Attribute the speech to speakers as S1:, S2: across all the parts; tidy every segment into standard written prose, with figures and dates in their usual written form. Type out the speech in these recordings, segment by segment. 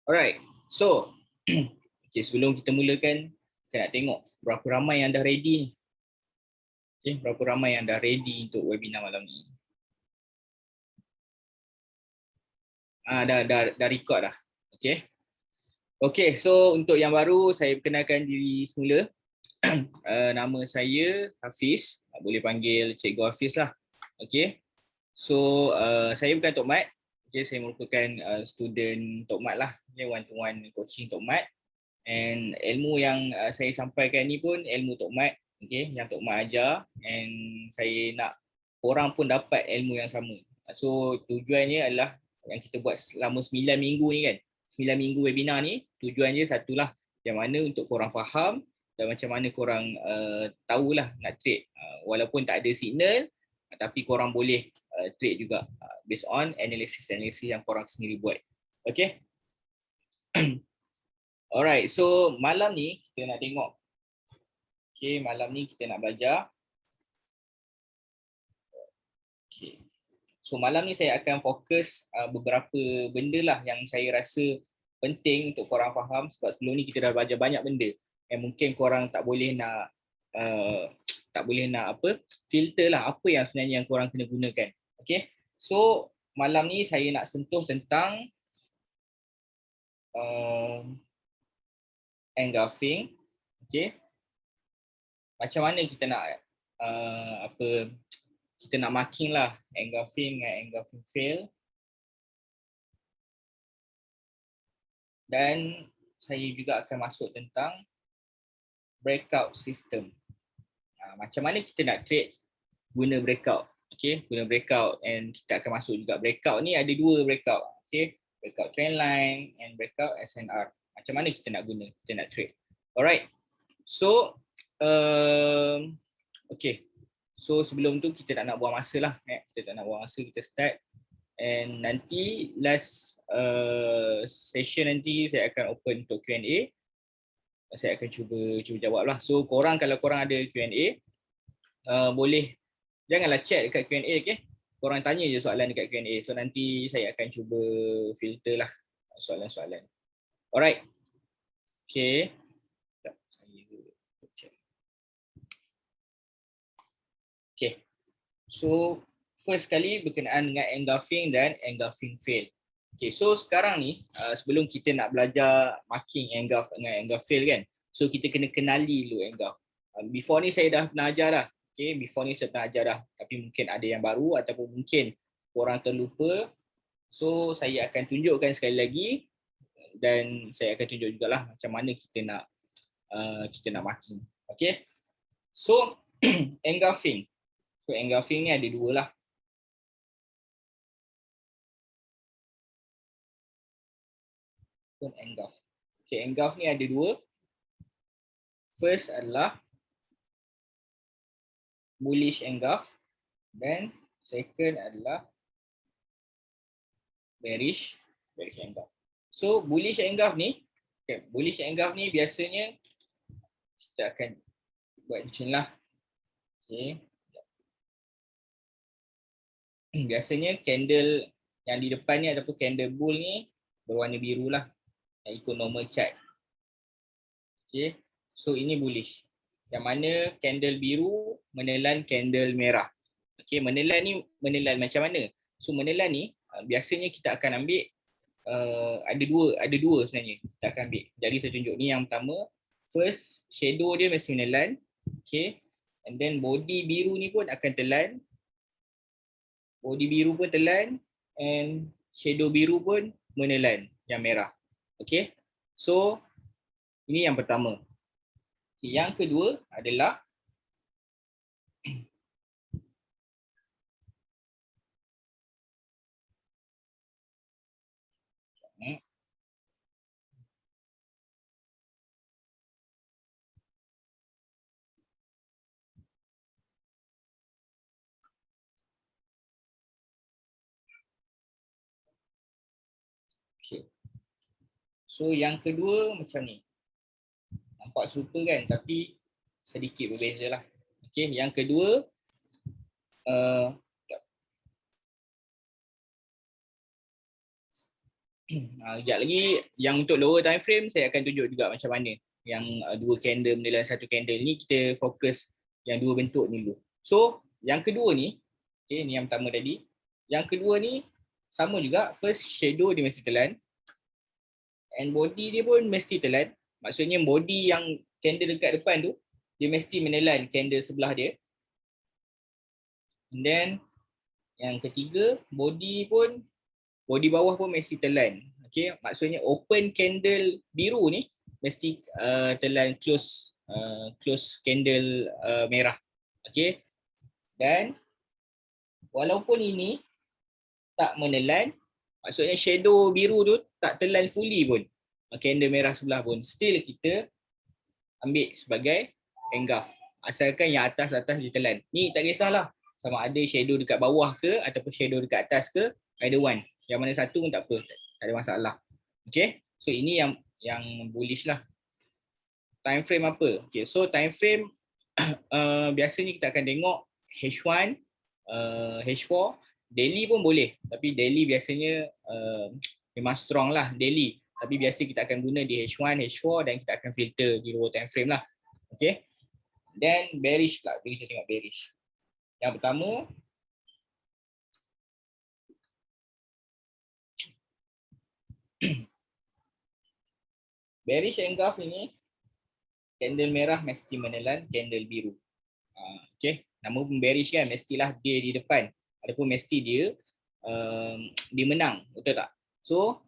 S1: Alright, so okay, sebelum kita mulakan, kita nak tengok berapa ramai yang dah ready ni. Okay, berapa ramai yang dah ready untuk webinar malam ni. Dah record dah. Okay. Okay, so untuk yang baru, saya perkenalkan diri semula. Nama saya Hafiz, boleh panggil Cikgu Hafiz lah. Okay. So, saya bukan Tok Mat. Okay, saya merupakan student Tok Mat lah. Okay, one-to-one coaching Tok Mat. And ilmu yang saya sampaikan ni pun ilmu Tok Mat. Okay, yang Tok Mat ajar. And saya nak orang pun dapat ilmu yang sama. So, tujuannya adalah yang kita buat selama 9 minggu ni kan. 9 minggu webinar ni, tujuannya satulah. Yang mana untuk korang faham dan macam mana korang tahulah nak trade. Walaupun tak ada signal, tapi korang boleh trade juga based on analisis yang korang sendiri buat. Okay. Alright, so malam ni kita nak tengok. Okay, malam ni kita nak belajar. Okay. So malam ni saya akan fokus beberapa benda lah yang saya rasa penting untuk korang faham, sebab sebelum ni kita dah belajar banyak benda yang mungkin korang tak boleh nak filter lah apa yang sebenarnya yang korang kena gunakan. Okay, so malam ni saya nak sentuh tentang engulfing. Okay, macam mana kita nak kita nak marking lah engulfing dengan engulfing fail. Dan saya juga akan masuk tentang breakout system. Macam mana kita nak trade guna breakout. Okay, guna breakout, and kita akan masuk juga breakout ni ada dua breakout. Okay, breakout trend line and breakout SNR. Macam mana kita nak guna, kita nak trade. Alright, so okay, so sebelum tu kita tak nak buang masa lah. Kita tak nak buang masa, kita start. And nanti last session nanti saya akan open untuk Q&A. Saya akan cuba jawab lah. So korang, kalau korang ada Q&A, boleh, janganlah chat dekat Q&A, okay? Korang tanya je soalan dekat Q&A. So nanti saya akan cuba filter lah soalan-soalan. Alright. Okay. Okay. So first kali berkenaan dengan engulfing dan engulfing fail. Okay, so sekarang ni sebelum kita nak belajar marking engulf dengan engulf fail kan, so kita kena kenali dulu engulf. Before ni saya dah pernah ajar dah. Okay, before ni saya pernah ajar dah, tapi mungkin ada yang baru ataupun mungkin korang terlupa. So saya akan tunjukkan sekali lagi, dan saya akan tunjuk jugalah macam mana kita nak marking. Okay, so engulfing. So engulfing ni ada dua lah. Engulf. Okay, engulf ni ada dua. First adalah bullish engulf, dan second adalah bearish engulf. So bullish engulf ni, okay, bullish engulf ni biasanya kita akan buat macam ni lah. Okay. Biasanya candle yang di depan ni ataupun candle bull ni berwarna biru lah, yang ikut normal chart. Okay. So ini bullish, yang mana candle biru menelan candle merah. Okay, menelan macam mana? So menelan ni biasanya kita akan ambil ada dua sebenarnya kita akan ambil. Jadi saya tunjuk ni yang pertama. First, shadow dia mesti menelan. Okay. And then body biru ni pun akan telan. Body biru pun telan, and shadow biru pun menelan yang merah. Okay. So ini yang pertama. Okay, yang kedua adalah okay. So yang kedua macam ni. Nampak serupa kan, tapi sedikit berbeza lah. Okay, yang kedua Sekejap lagi yang untuk lower time frame saya akan tunjuk juga macam mana. Yang dua candle menelan satu candle ni kita fokus yang dua bentuk ni dulu. So yang kedua ni, okay, ni yang pertama tadi. Yang kedua ni sama juga, first shadow dia mesti telan and body dia pun mesti telan. Maksudnya body yang candle dekat depan tu dia mesti menelan candle sebelah dia. And then yang ketiga, body bawah pun mesti telan. Okay, maksudnya open candle biru ni mesti telan close candle merah. Okay, dan walaupun ini tak menelan, maksudnya shadow biru tu tak telan fully pun, candle merah sebelah pun, still kita ambil sebagai engulf. Asalkan yang atas-atas ditelan. Ni tak kisahlah sama ada shadow dekat bawah ke ataupun shadow dekat atas ke, either one. Yang mana satu pun tak apa, tak ada masalah. Okay, so ini yang bullish lah. Time frame apa? Okay, so time frame biasanya kita akan tengok H1, H4, daily pun boleh. Tapi daily biasanya memang strong lah daily. Tapi biasa kita akan guna di H1, H4 dan kita akan filter di lower time frame lah. Okay. Then bearish pula. Kita tengok bearish. Yang pertama, bearish engulf ini candle merah mesti menelan candle biru. Okay. Nama pun bearish kan, mestilah dia di depan. Ataupun mesti dia menang. Betul tak? So,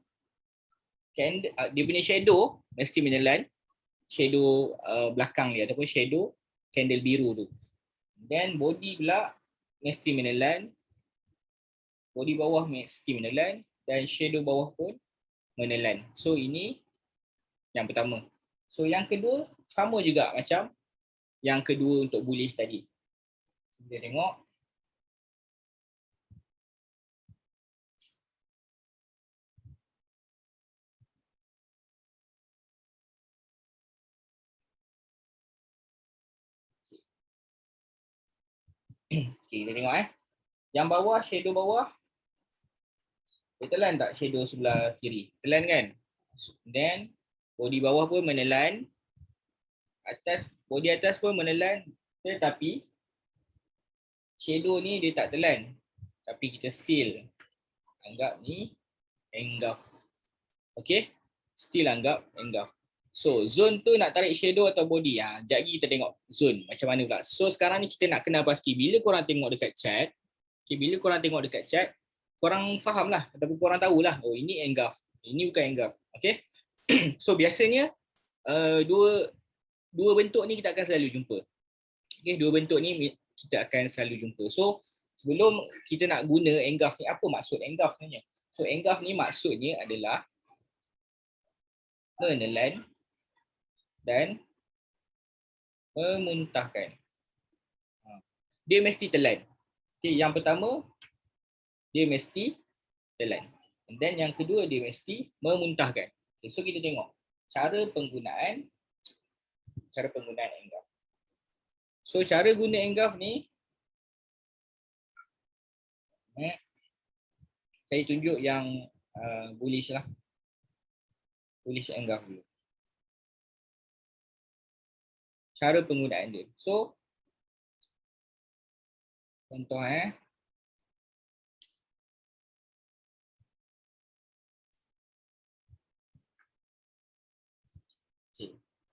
S1: dia punya shadow mesti menelan shadow belakang dia ataupun shadow candle biru tu. Dan body pula mesti menelan, body bawah mesti menelan dan shadow bawah pun menelan. So ini yang pertama. So yang kedua sama juga macam yang kedua untuk bullish tadi. Kita tengok. Okay, kita tengok Yang bawah, shadow bawah, dia telan tak shadow sebelah kiri? Telan kan? Then body bawah pun menelan, body atas pun menelan, tetapi shadow ni dia tak telan. Tapi kita still anggap ni engulf. Okay? Still anggap engulf. So zone tu nak tarik shadow atau body? Sekejap lagi kita tengok zone macam mana pula. So sekarang ni kita nak kenal pasti bila korang tengok dekat chart. Okay, bila korang tengok dekat chart, korang faham lah ataupun korang tahulah, oh ini engulf, ini bukan engulf. Okay? So biasanya dua bentuk ni kita akan selalu jumpa. Okay, dua bentuk ni kita akan selalu jumpa. So sebelum kita nak guna engulf ni, apa maksud engulf sebenarnya? So engulf ni maksudnya adalah menelan dan memuntahkan. Dia mesti telan. Okay, yang pertama dia mesti telan. And then yang kedua dia mesti memuntahkan. Okay, so kita tengok cara penggunaan engulf. So cara guna engulf ni saya tunjuk yang bullish lah. Bullish engulf dulu. Cara penggunaan dia. So contoh okay.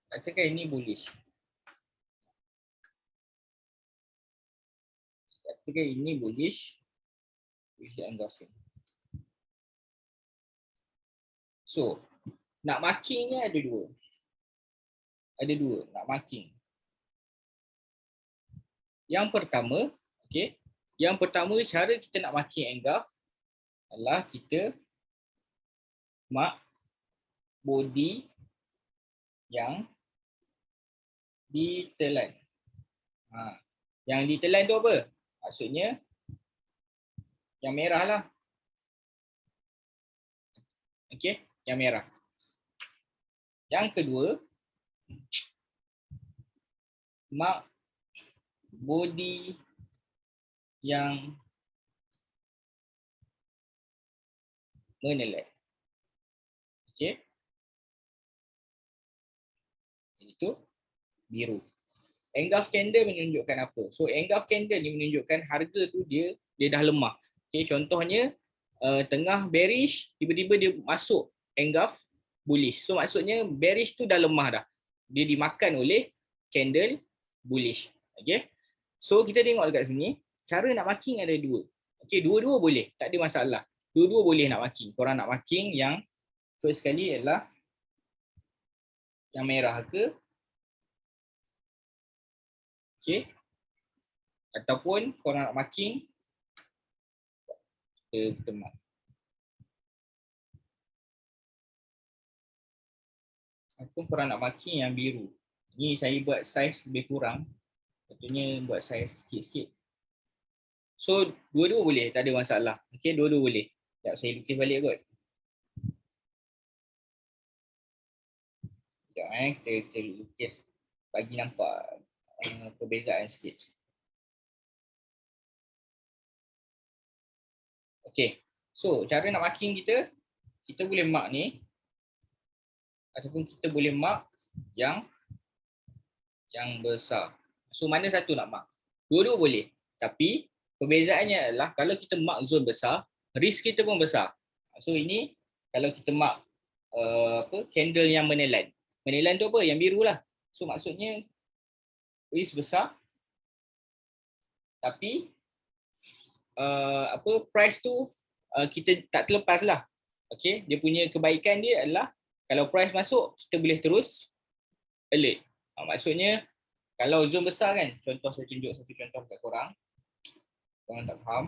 S1: Katakan ini bullish. Katakan ini bullish engulf. So nak marking ni ada dua. Ada dua nak marking. Yang pertama, okay. Yang pertama cara kita nak marking engulf adalah kita mark body yang ditelan. Yang ditelan tu apa? Maksudnya yang merah lah. Okay, yang merah. Yang kedua, mark body yang menelan. Okey. Itu biru. Engulf candle menunjukkan apa? So engulf candle ni menunjukkan harga tu dia dah lemah. Okey, contohnya tengah bearish, tiba-tiba dia masuk engulf bullish. So maksudnya bearish tu dah lemah dah. Dia dimakan oleh candle bullish. Okey. So kita tengok dekat sini, cara nak marking ada dua. Okey, dua-dua boleh, tak ada masalah. Dua-dua boleh nak marking. Korang nak marking yang first sekali ialah yang merah ke? Okey. Ataupun korang nak marking kita mark. Ataupun korang nak marking yang biru. Ni saya buat saiz lebih kurang. Contohnya buat saiz sikit-sikit. So dua-dua boleh, tak ada masalah. Okey, dua-dua boleh. Sekejap saya lukis balik kot. Sekejap kita lukis bagi nampak perbezaan sikit. Okey. So cara nak marking kita boleh mark ni ataupun kita boleh mark yang besar. So mana satu nak mark? Dua-dua boleh. Tapi perbezaannya adalah kalau kita mark zone besar, risk kita pun besar. So ini kalau kita mark candle yang menelan. Menelan tu apa? Yang biru lah. So maksudnya risk besar. Tapi price tu kita tak terlepas lah. Okey, dia punya kebaikan dia adalah kalau price masuk kita boleh terus alert. Maksudnya kalau zone besar kan, contoh saya tunjuk satu contoh kat korang. Korang tak faham.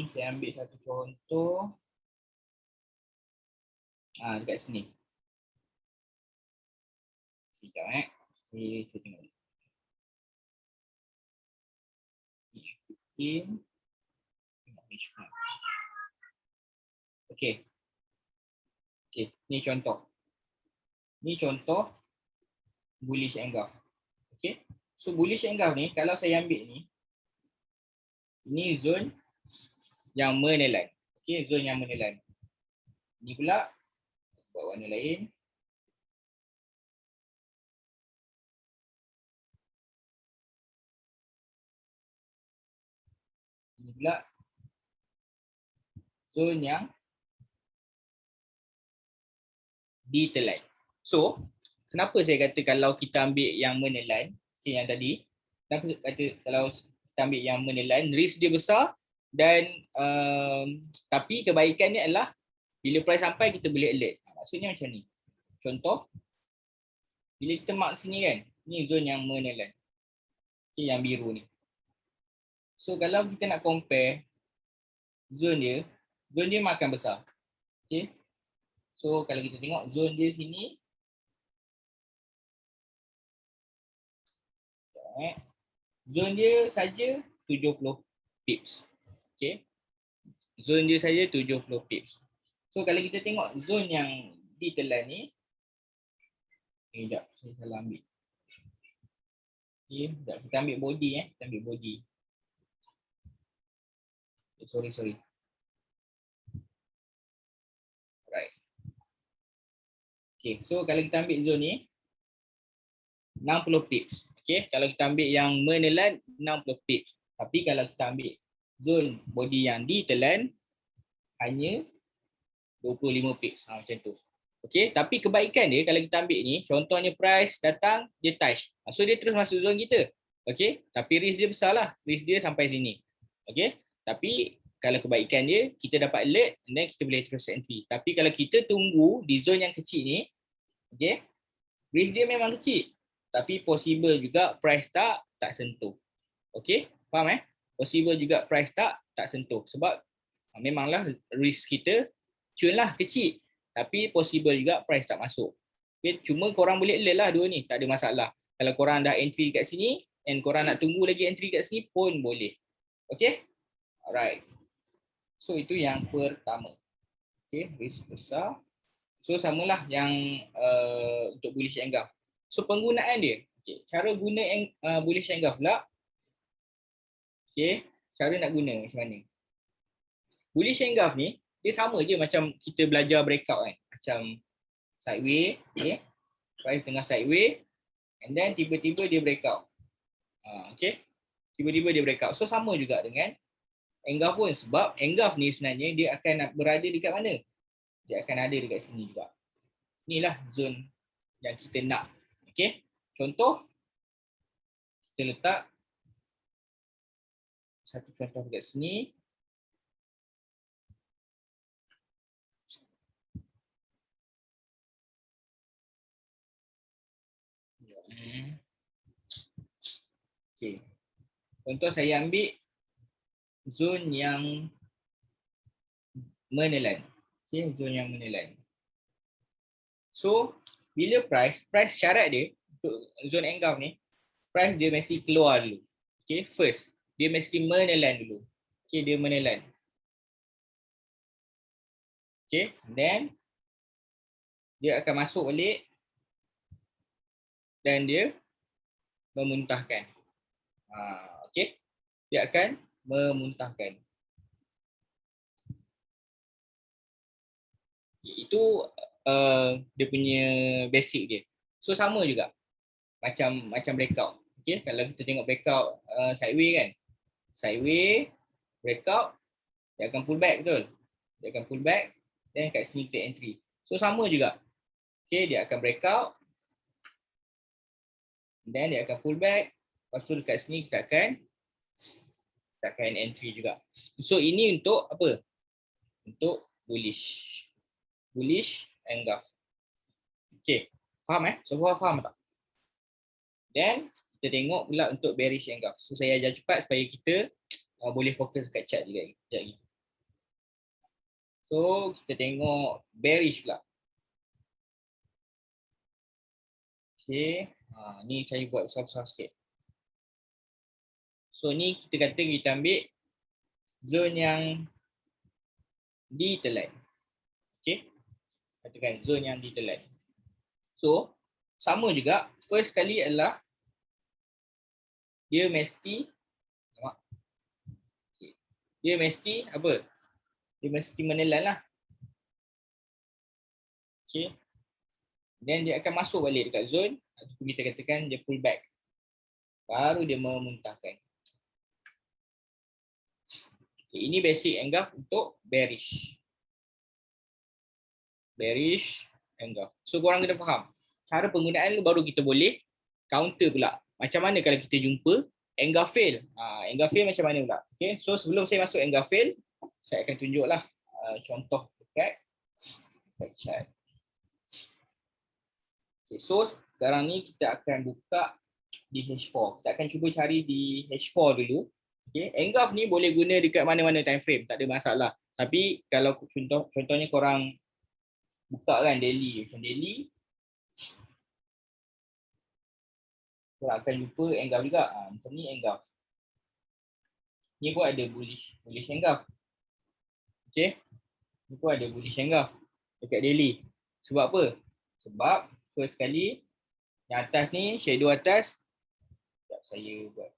S1: Saya ambil satu contoh. Dekat sini. Sekejap Saya tengok. Okey. Okey, ni contoh. Ni contoh bullish engulf. Okey. So bullish engulf ni kalau saya ambil ni, ini zone yang menelan. Okey, zone yang menelan. Ni pula buat warna lain. Ini pula zone yang ditelan. So, kenapa saya kata kalau kita ambil yang menelan, yang tadi, kenapa saya kata kalau kita ambil yang menelan, risk dia besar dan tapi kebaikannya adalah bila price sampai kita boleh alert. Maksudnya macam ni. Contoh, bila kita mark sini kan, ni zone yang menelan. Okay, yang biru ni. So kalau kita nak compare zone dia makan besar. Okay. So kalau kita tengok zone dia sini, zone dia saja 70 pips. Okay. Zone dia saja 70 pips. So kalau kita tengok zone yang ditelan ni, sekejap saya salah ambil. Okay, kita ambil body kita ambil body. Sorry. Right. Okay, so kalau kita ambil zone ni 60 pips. Okay, kalau kita ambil yang menelan 60 pips. Tapi kalau kita ambil zone body yang ditelan hanya 25 pips. Macam tu. Okay, tapi kebaikan dia kalau kita ambil ni, contohnya price datang, dia touch. So dia terus masuk zone kita. Okay, tapi risk dia besar lah. Risk dia sampai sini. Okay, tapi kalau kebaikan dia, kita dapat alert and then kita boleh terus entry. Tapi kalau kita tunggu di zone yang kecil ni, okay, risk dia memang kecil. Tapi possible juga price tak sentuh. Okay, faham Possible juga price tak sentuh. Sebab memanglah risk kita cun lah kecil. Tapi possible juga price tak masuk. Okay, cuma korang boleh alert lah dua ni, tak ada masalah. Kalau korang dah entry kat sini and korang nak tunggu lagi entry kat sini pun boleh. Okay, alright. So itu yang pertama. Okay, risk besar. So samalah yang untuk bullish engulf. So penggunaan dia, okay, cara guna bullish engulf pula. Okay, cara nak guna macam mana? Bullish engulf ni Dia sama je macam kita belajar breakout kan. Macam sideway, okay. Price tengah sideway and then tiba-tiba dia breakout. Okay. Tiba-tiba dia breakout. So sama juga dengan engulf pun, sebab engulf ni sebenarnya dia akan berada dekat mana? Dia akan ada dekat sini juga. Inilah zone yang kita nak. Okay. Contoh, kita letak satu contoh dekat sini. Okay. Contoh saya ambil zone yang menelan. Okay, zone yang menelan. So, bila price syarat dia untuk zone engulf ni, price dia mesti keluar dulu. Okay, first, dia mesti menelan dulu. Okay, dia menelan. Okay, then dia akan masuk balik dan dia memuntahkan. Okay, dia akan memuntahkan. Itu dia punya basic dia. So sama juga macam breakout. Okay, kalau kita tengok breakout sideway kan, sideway breakout, dia akan pull back, betul? Dia akan pull back dan kat sini kita entry. So sama juga. Okay, dia akan breakout, then dia akan pull back, lepas tu dekat sini kita akan entry juga. So ini untuk apa? Untuk bullish engulf. Okay, faham semua faham tak? Then kita tengok pula untuk bearish engulf. So saya ajar cepat supaya kita boleh fokus kat chart juga lagi. So kita tengok bearish pula. Okay, ni saya buat besar-besar sikit. So ni kita kata kita ambil zone yang ditelan. Okay, katakan zone yang ditelan. So sama juga, first kali adalah dia mesti dia mesti apa? Dia mesti menelan lah. Okay. Then dia akan masuk balik dekat zone, ataupun kita katakan dia pull back. Baru dia memuntahkan. Okay, ini basic engulf untuk bearish. Bearish engulf. So korang kena faham. Cara penggunaan baru kita boleh counter pula. Macam mana kalau kita jumpa engulf fail? Engulf fail macam mana pula? Okay, so sebelum saya masuk engulf fail, saya akan tunjuklah contoh dekat chart. Okay, so sekarang ni kita akan buka di H4. Kita akan cuba cari di H4 dulu. Okay, engulf ni boleh guna dekat mana-mana time frame, tak ada masalah. Tapi kalau contohnya korang buka kan daily, macam daily, korang akan jumpa engulf juga. Macam ni engulf. Ni pun ada bullish engulf. Okay, ni pun ada bullish engulf dekat daily. Sebab apa? Sebab first kali yang atas ni, shadow atas, saya buat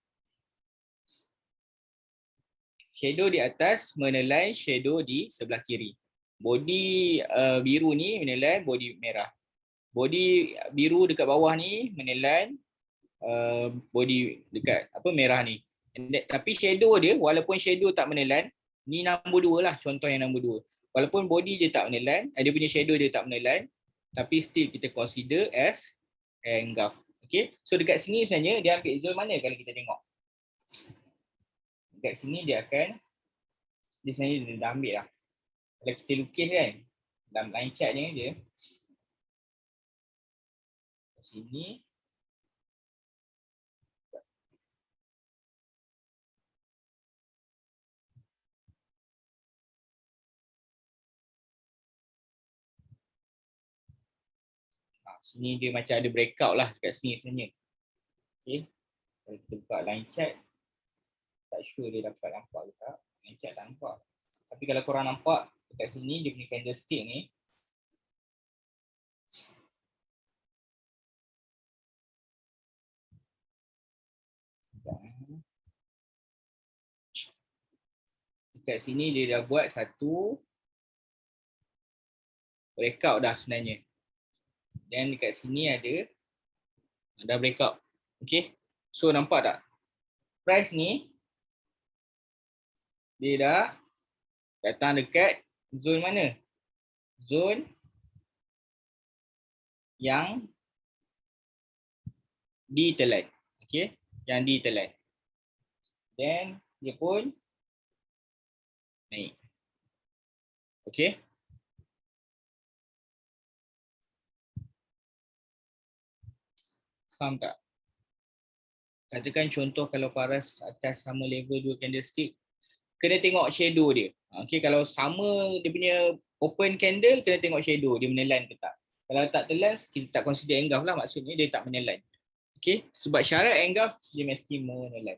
S1: shadow di atas menelan shadow di sebelah kiri. Body biru ni menelan body merah. Body biru dekat bawah ni menelan body dekat merah ni. Tapi shadow dia, walaupun shadow tak menelan, ni nombor 2 lah, contoh yang nombor 2. Walaupun body dia tak menelan, dia punya shadow dia tak menelan, tapi still kita consider as engulf. Okay, so dekat sini sebenarnya dia ambil zone mana kalau kita tengok? Dekat sini dia sebenarnya dia dah ambil lah. Kalau kita lukis kan, dalam line chartnya dia kat sini. Sini dia macam ada breakout lah dekat sini sebenarnya. Okay, kalau kita buka line chart, tak sure dia dapat nampak ke tak. Line chart tak nampak. Tapi kalau korang nampak dekat sini dia punya candlestick ni, dekat sini dia dah buat 1, breakout dah sebenarnya. Dan dekat sini ada dah breakout. Okay. So nampak tak? Price ni dia dah datang dekat zone mana? Zone yang ditelan. Okay. Yang ditelan. Then dia pun naik. Okay. Faham tak? Katakan contoh kalau paras atas sama level 2 candlestick, kena tengok shadow dia. Okay, kalau sama dia punya open candle, kena tengok shadow dia menelan ke tak. Kalau tak telan, kita tak consider engulf lah, maksudnya dia tak menelan. Okay, sebab syarat engulf dia mesti menelan.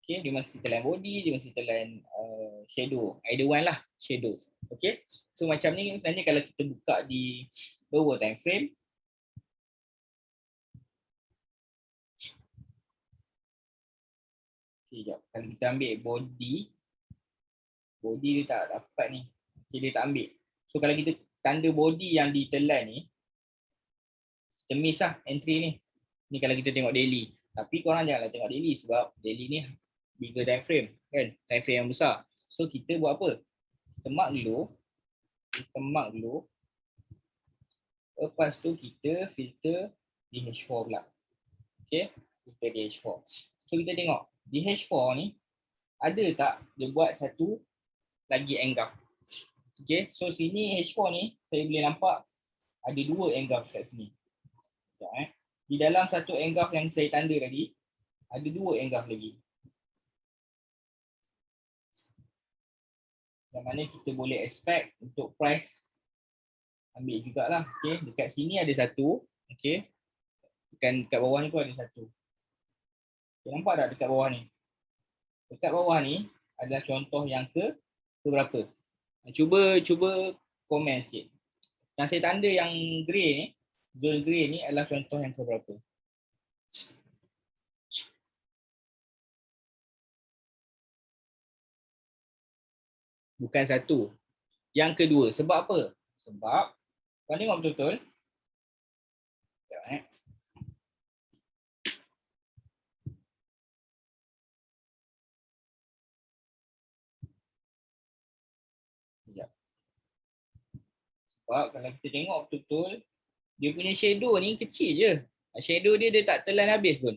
S1: Okay, dia mesti telan body, dia mesti telan shadow. Either one lah, shadow. Okay, so macam ni sebenarnya kalau kita buka di lower time frame, okay, jap. Kalau kita ambil body dia tak dapat ni. Okay, dia tak ambil. So kalau kita tanda body yang ditelan ni, kita miss lah entry ni. Ni kalau kita tengok daily. Tapi korang janganlah tengok daily sebab daily ni bigger time frame kan, time frame yang besar. So kita buat apa? Kita mark dulu. Lepas tu kita filter DH4 pula. Okay, filter DH4. So kita tengok DH4 ni ada tak dia buat satu lagi engulf. Okay, so sini H4 ni saya boleh nampak ada dua engulf kat sini. Sekejap, Di dalam satu engulf yang saya tanda tadi, ada dua engulf lagi. Yang mana kita boleh expect untuk price ambil jugalah. Okay, dekat sini ada satu. Okay, dekat bawah ni pun ada satu. Okay, nampak tak dekat bawah ni? Dekat bawah ni adalah contoh yang ke berapa? Cuba komen sikit. Yang saya tanda yang grey ni, zone grey ni adalah contoh yang ke berapa? Bukan satu. Yang kedua. Sebab apa? Sebab, kau tengok betul-betul. Sekejap, Sekejap. Sebab kalau kita tengok betul-betul, dia punya shadow ni kecil je. Shadow dia tak telan habis pun.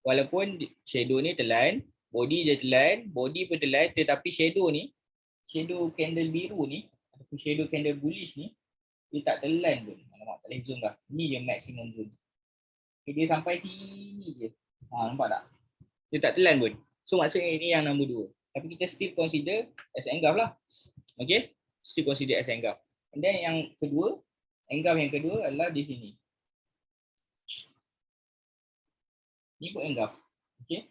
S1: Walaupun shadow ni telan, body dia telan, body pun telan, tetapi shadow ni, shadow candle biru ni, ataupun shadow candle bullish ni, dia tak telan pun. Alamak, tak boleh zoom lah. Ni dia maximum zoom. Dia sampai sini je. Nampak tak? Dia tak telan pun. So maksudnya ini yang nombor 2. Tapi kita still consider as engulf lah. Okay? Still consider as engulf. And then yang kedua, engulf yang kedua adalah di sini. Ini pun engulf. Okay?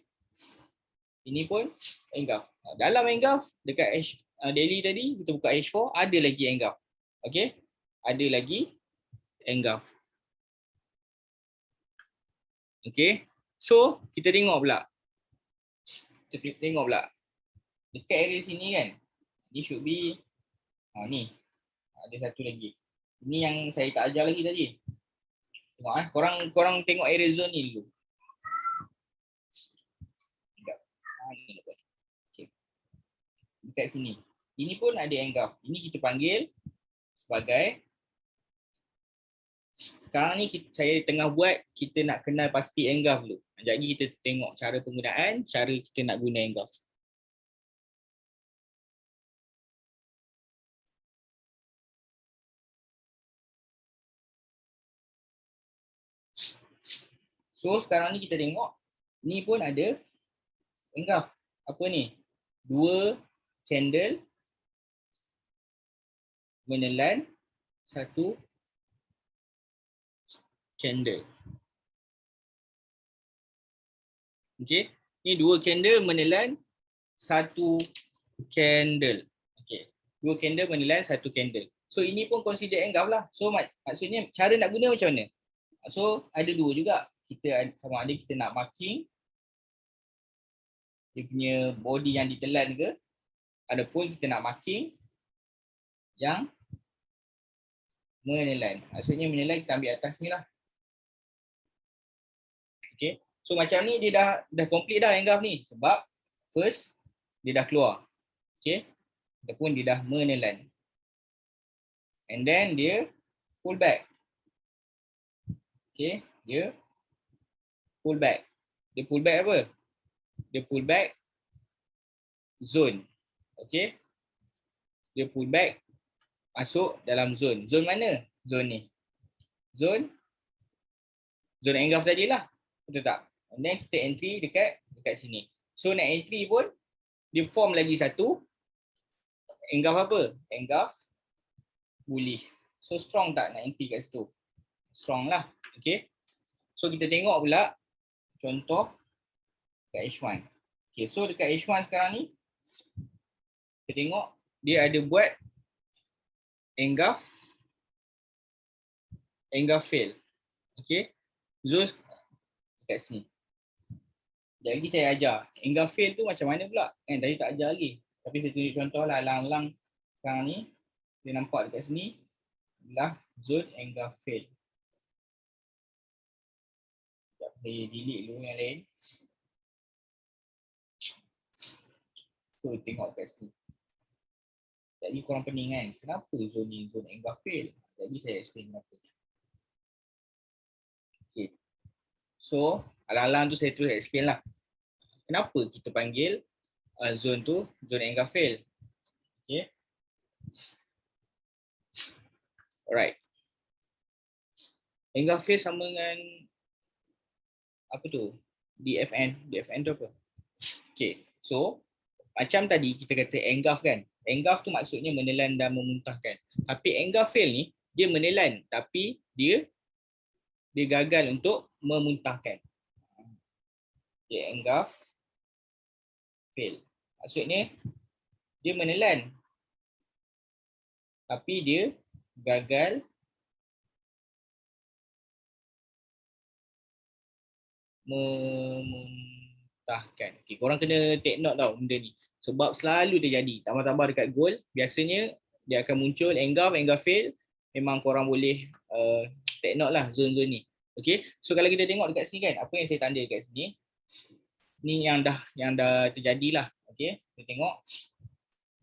S1: Ini pun engulf. Dalam engulf, dekat daily tadi, kita buka H4, ada lagi engulf. Okay? Ada lagi engulf. Okay? So, kita tengok pula. Dekat area sini kan, ni should be, ni. Ada satu lagi. Ini yang saya tak ajar lagi tadi. Tengok korang tengok area zone ni dulu. Okay. Dekat sini. Ini pun ada engulf. Ini kita panggil sebagai, sekarang ni saya tengah buat, kita nak kenal pasti engulf dulu. Sekejap lagi kita tengok cara penggunaan, cara kita nak guna engulf. So sekarang ni kita tengok, ni pun ada engulf. Apa ni? 2 candle menelan 1 candle. Okay. Ni 2 candle menelan 1 candle. Okay. 2 candle menelan 1 candle. So ini pun consider engulf lah. So maksudnya cara nak guna macam mana? So ada dua juga. Kita sama ada kita nak marking dia punya body yang ditelan ke, ataupun kita nak marking yang Menelan. Maksudnya menelan kita ambil atas ni lah. Okay. So macam ni dia dah complete dah engulf ni. Sebab first dia dah keluar. Okay. Ataupun dia dah menelan. And then dia pull back. Okay. Dia pull back. Dia pull back apa? Dia pull back zone. Okay. Dia pull back masuk dalam zone. Zone mana? Zone ni. Zone engulf tadi lah. Betul tak? And then kita entry dekat sini. So nak entry pun dia form lagi satu engulf apa? Engulf bullish. So strong tak nak entry kat situ? Strong lah. Okay. So kita tengok pula contoh kat H1. Okay, so dekat H1 sekarang ni kita tengok dia ada buat engulf fail. Okay. Zone kat sini. Sekejap lagi saya ajar. Engulf fail tu macam mana pula? Tadi tak ajar lagi. Tapi saya tunjuk contoh lah alang-alang sekarang ni. Dia nampak dekat sini adalah zone engulf fail. Sekejap saya delete dulu yang lain. So tengok kat sini. Jadi korang pening kan? Kenapa zone ni zone engulf fail? Jadi saya explain kenapa. Okay. So alang-alang tu saya terus explain lah. Kenapa kita panggil zone tu zone engulf fail? Okay. Alright. Engulf fail sama dengan apa tu? DFN. DFN tu apa? Okay. So macam tadi kita kata engulf kan? Engulf tu maksudnya menelan dan memuntahkan. Tapi engulf fail ni dia menelan tapi dia gagal untuk memuntahkan. Okay, engulf fail. Maksudnya dia menelan tapi dia gagal memuntahkan. Okay, korang kena take note tau benda ni. Sebab selalu dia jadi. Tambah-tambah dekat goal, biasanya dia akan muncul engulf fail. Memang korang boleh take note lah zone-zone ni. Okay, so kalau kita tengok dekat sini kan, apa yang saya tanda dekat sini, ni yang dah terjadilah. Okay, kita tengok.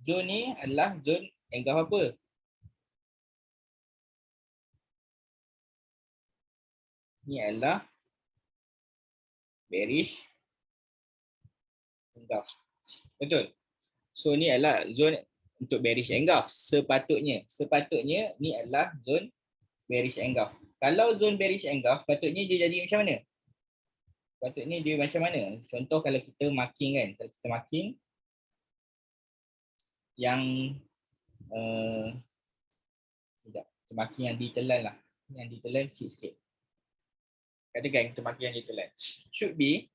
S1: Zone ni adalah zone engulf apa? Ni adalah bearish engulf. Betul? So ni adalah zone untuk bearish engulf. Sepatutnya ni adalah zone bearish engulf. Kalau zone bearish engulf, patutnya dia jadi macam mana? Patutnya dia macam mana? Contoh kalau kita marking kan. Kalau kita marking yang kita marking yang ditelan lah. Yang ditelan kecil sikit. Katakan kita marking yang ditelan. Should be,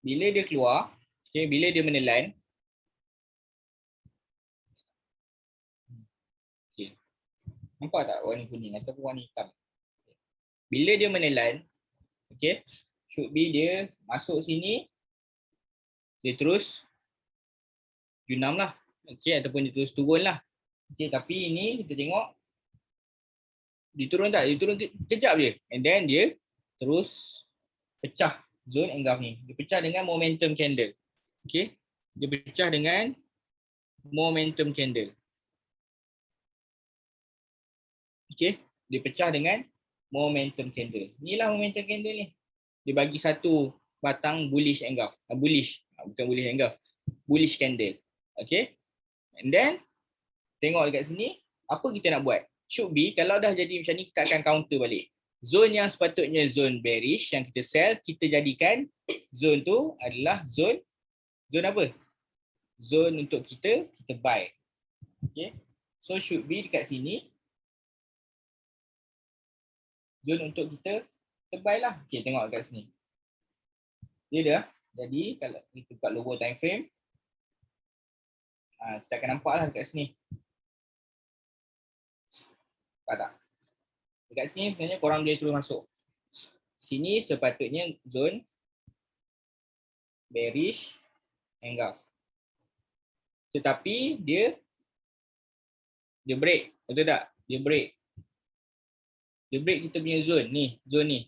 S1: bila dia keluar, okay, bila dia menelan, okay. Nampak tak warna kuning ataupun warna hitam? Bila dia menelan, okay, should be dia masuk sini, dia terus Q6 lah. Okay, ataupun dia terus turun lah. Okay, tapi ini kita tengok, dia turun tak? Dia turun kejap je. And then dia terus pecah zone engulf ni. Dia pecah dengan momentum candle. Okay, dia pecah dengan momentum candle. Okay, dia pecah dengan momentum candle. Inilah momentum candle ni. Dia bagi satu batang bullish engulf. Bukan bullish engulf. Bullish candle. Okay. And then tengok dekat sini, apa kita nak buat? Should be, kalau dah jadi macam ni, kita akan counter balik. Zone yang sepatutnya zone bearish yang kita sell, kita jadikan zone tu adalah zone apa? Zone untuk kita buy. Okay. So should be dekat sini, zone untuk kita buy lah. Okay, tengok dekat sini. Dia dah jadi, kalau kita buka logo time frame, kita akan nampak lah dekat sini. Tak? Dekat sini sebenarnya korang boleh terus masuk. Sini sepatutnya zone bearish engulf. Tetapi dia break, betul tak? Dia break. Dia break kita punya zone ni, zone ni.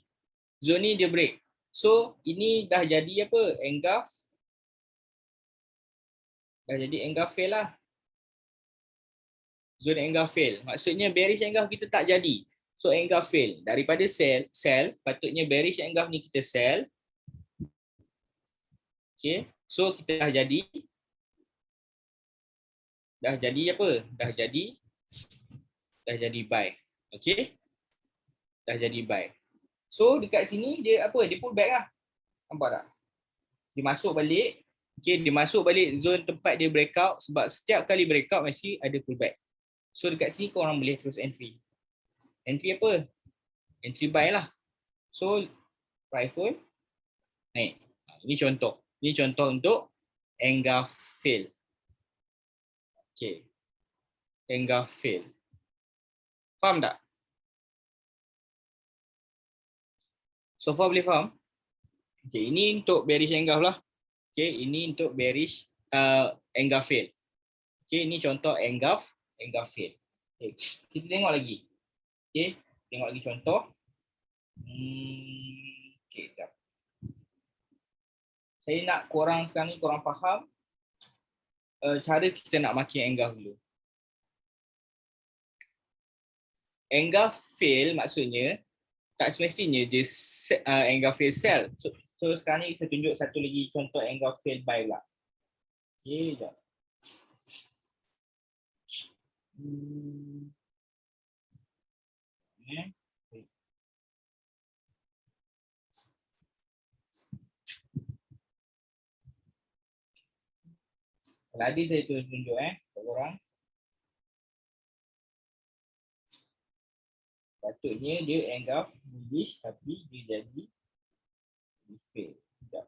S1: Zone ni dia break. So ini dah jadi apa? Engulf. Dah jadi engulf fail lah. Zone engulf fail. Maksudnya bearish engulf kita tak jadi. So engulf fail. Daripada sell, patutnya bearish engulf ni kita sell. Okay. So kita dah jadi apa? Dah jadi buy. Okay. Dah jadi buy. So dekat sini dia apa? Dia pull back lah. Nampak tak? Dia masuk balik. Okay, dia masuk balik zone tempat dia breakout sebab setiap kali breakout mesti ada pullback. So dekat sini korang boleh terus entry. Entry apa? Entry buy lah. So price pun naik. Ini contoh. Ini contoh untuk engulf fail. Okay. Engulf fail. Faham tak? So far boleh faham? Okay, ini untuk bearish engulf lah. Okay, ini untuk bearish engulf fail. Okay, ini contoh engulf fail. Okay. Kita tengok lagi. Okay, tengok lagi contoh. Okay, sekejap. Saya nak korang sekarang ni korang faham cara kita nak marking engulf dulu. Engulf fail maksudnya tak semestinya dia engulf fail sell. So sekarang ni saya tunjuk satu lagi contoh engulf fail buy pula. Okay, sekejap. Kalau ada saya tunjuk kepada korang. Patutnya dia engulf bullish tapi dia jadi fail. Sekejap.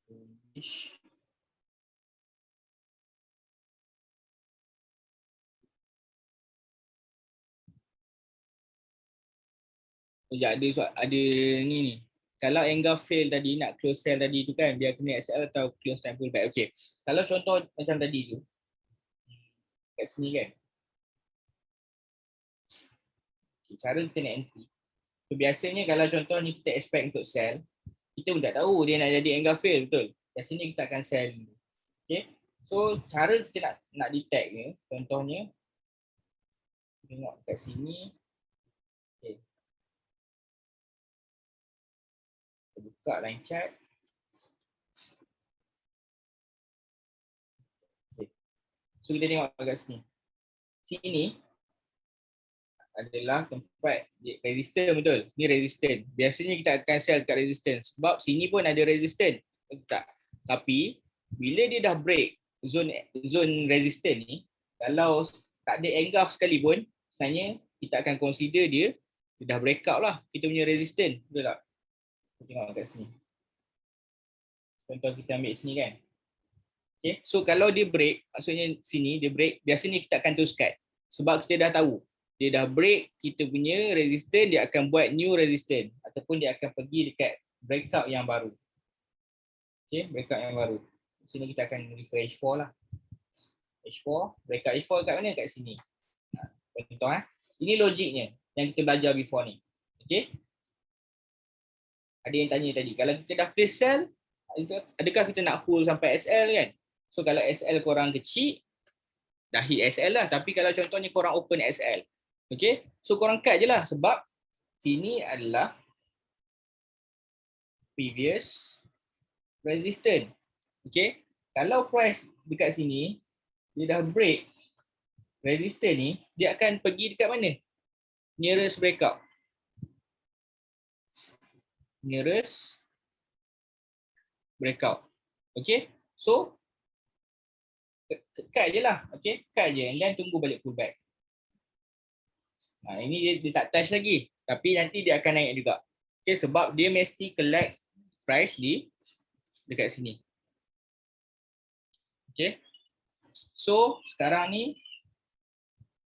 S1: Bullish. Sekejap, ada ni. Kalau engulf fail tadi nak close sell tadi tu kan, dia kena SL atau close time pullback. Okay. Kalau contoh macam tadi tu, kat sini kan. Okay, cara kita nak entry. So, biasanya kalau contoh ni kita expect untuk sell, kita pun tak tahu dia nak jadi engulf fail, betul? Kat sini kita akan sell dulu. Okay. So cara kita nak detect ni, contohnya, tengok kat sini. Okay. Kita buka line chart. Okay. So kita tengok kat sini. Sini adalah tempat resistance, betul? Ni resistance. Biasanya kita akan sell kat resistance sebab sini pun ada resistance. Tak. Tapi bila dia dah break zone resistance ni, kalau tak ada engulf sekalipun, sebenarnya kita akan consider dia dah breakout lah kita punya resistance, betul tak? Kita tengok kat sini. Contoh kita ambil sini kan. Okay. So kalau dia break, maksudnya sini dia break, biasanya kita akan terus cut. Sebab kita dah tahu dia dah break kita punya resistance, dia akan buat new resistance ataupun dia akan pergi dekat breakout yang baru. Okay, breakout yang baru. Sini kita akan refer H4 lah. H4, breakout H4 kat mana? Kat sini. Contoh ini logiknya yang kita belajar before ni. Okay. Ada yang tanya tadi, kalau kita dah place sell, adakah kita nak hold sampai SL kan? So kalau SL korang kecil, dah hit SL lah. Tapi kalau contohnya korang open SL, okay, so korang cut je lah sebab sini adalah previous resistance. Okay, kalau price dekat sini, dia dah break resistance ni, dia akan pergi dekat mana? Nearest breakout. Nearest breakout. Okay, so cut je lah. Okay, cut je and then tunggu balik pullback. Nah, ini dia tak touch lagi. Tapi nanti dia akan naik juga. Okay, sebab dia mesti collect price di dekat sini. Okay. So, sekarang ni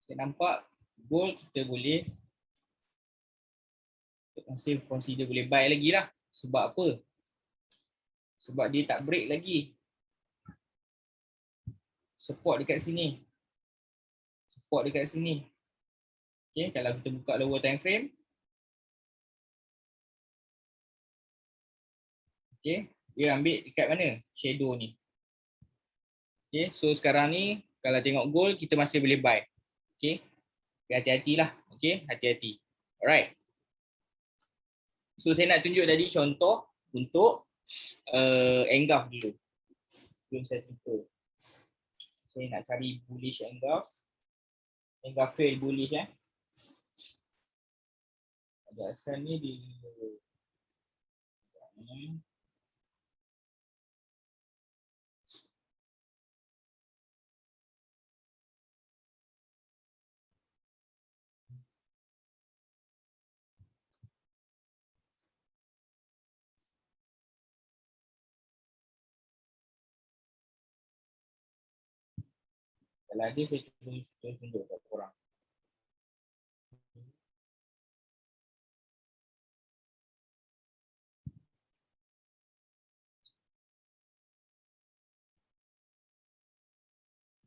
S1: saya nampak gold kita boleh Masih consider boleh buy lagi lah. Sebab apa? Sebab dia tak break lagi. Support dekat sini. Support dekat sini. Okay, kalau kita buka lower time frame. Okay, dia ambil dekat mana? Shadow ni. Okay, so sekarang ni kalau tengok gold kita masih boleh buy. Okay, hati-hatilah. Okay, hati-hati. Alright. So saya nak tunjuk tadi contoh untuk engulf dulu. Sebelum saya tutup. Saya nak cari bullish engulf. Engulf fail bullish Ada asal ni di kalau ada saya tunjuk kat korang.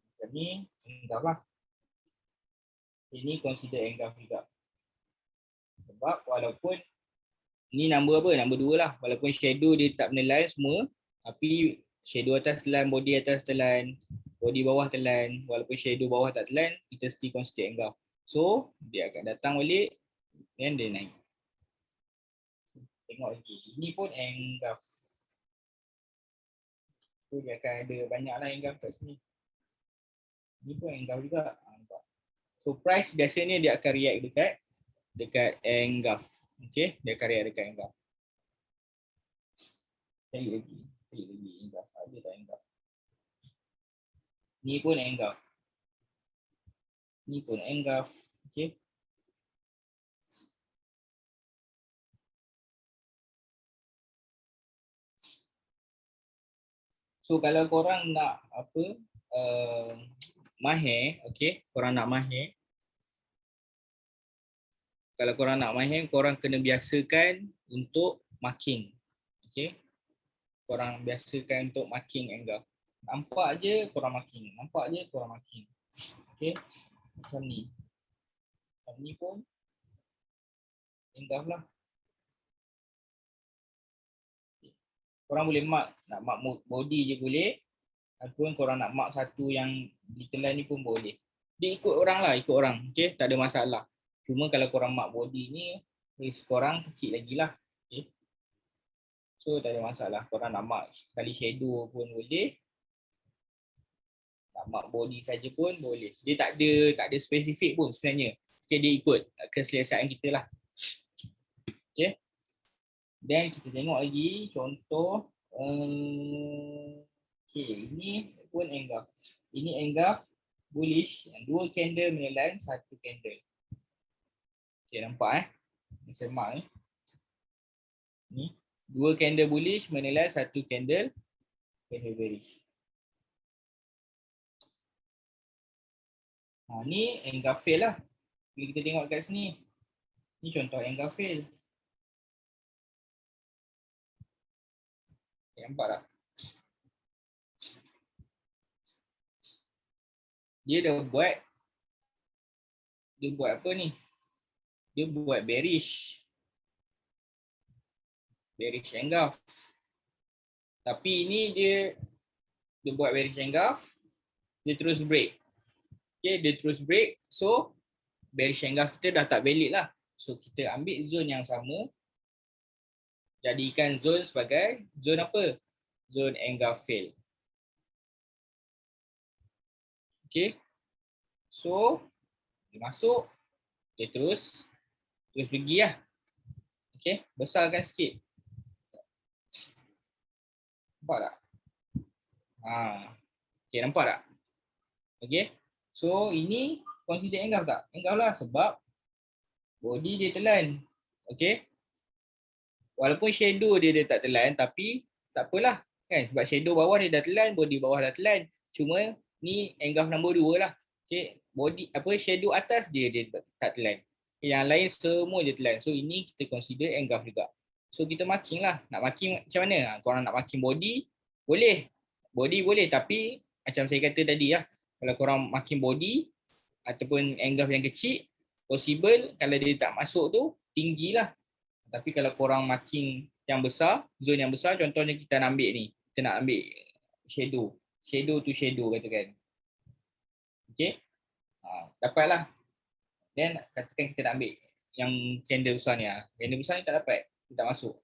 S1: Macam ni engulf lah. Ini consider engulf juga. Sebab walaupun ni number apa? Number 2 lah. Walaupun shadow dia tak menelan semua, tapi shadow atas telan, body atas telan, body bawah telan. Walaupun shadow bawah tak telan, kita still consider engulf. So, dia akan datang balik dan dia naik. Tengok lagi. Ini pun engulf. So, dia akan ada banyak lah engulf kat sini. Ini pun engulf juga. So, price biasanya dia akan react dekat engulf. Okay, dia akan react dekat engulf. Cari lagi engulf. Ada tak engulf? Ni pun engulf. Ni pun engulf. Okay. So kalau korang nak apa mahir, okay, korang nak mahir. Kalau korang nak mahir, korang kena biasakan untuk marking. Okay. Korang biasakan untuk marking engulf. Nampak je korang marking. Nampak je korang marking. Okay. Macam ni. Macam ni pun engulf lah. Korang boleh mark. Nak mark body je boleh. Ataupun korang nak mark satu yang ditelan ni pun boleh. Dia ikut orang lah, ikut orang. Okay, tak ada masalah. Cuma kalau korang mark body ni, risk korang kecil lagi lah. Okay. So tak ada masalah. Korang nak mark sekali shadow pun boleh. Nak mark body saja pun boleh. Dia tak ada spesifik pun sebenarnya. Okay, dia ikut keselesaan kita lah. Okay. Dan kita tengok lagi contoh. Okay, ini pun engulf. Ini engulf bullish. Yang 2 candle menelan 1 candle. Okay, nampak Saya mark ni. 2 candle bullish menelan 1 candle bearish. Ni engulf fail lah. Bila kita tengok kat sini. Ni contoh engulf fail. Okay, nampak tak? Dia buat apa ni? Dia buat bearish engulf. Tapi ini dia buat bearish engulf, dia terus break. Okay, dia terus break. So bearish engulf kita dah tak valid lah. So kita ambil zone yang sama, jadikan zone sebagai zone apa? Zone engulf fail. Okay. So dia masuk, dia terus pergi lah. Okay, besarkan sikit. Nampak tak? Okay, nampak tak? Okay. So ini consider engulf tak? Engulf lah sebab body dia telan. Okay. Walaupun shadow dia tak telan tapi tak apalah. Kan? Sebab shadow bawah dia dah telan, body bawah dah telan. Cuma ni engulf nombor 2 lah. Okay. Body apa shadow atas dia tak telan. Yang lain semua je telan. So ini kita consider engulf juga. So kita marking lah. Nak marking macam mana? Korang nak marking body, boleh. Body boleh, tapi macam saya kata tadi lah, kalau korang marking body ataupun engulf yang kecil, possible kalau dia tak masuk tu, tinggi lah. Tapi kalau korang marking yang besar, zone yang besar, contohnya kita nak ambil ni. Kita nak ambil shadow. Shadow to shadow katakan. Okay. Dapatlah. Then katakan kita nak ambil yang candle besar ni. Candle besar ni tak dapat. Dia tak masuk.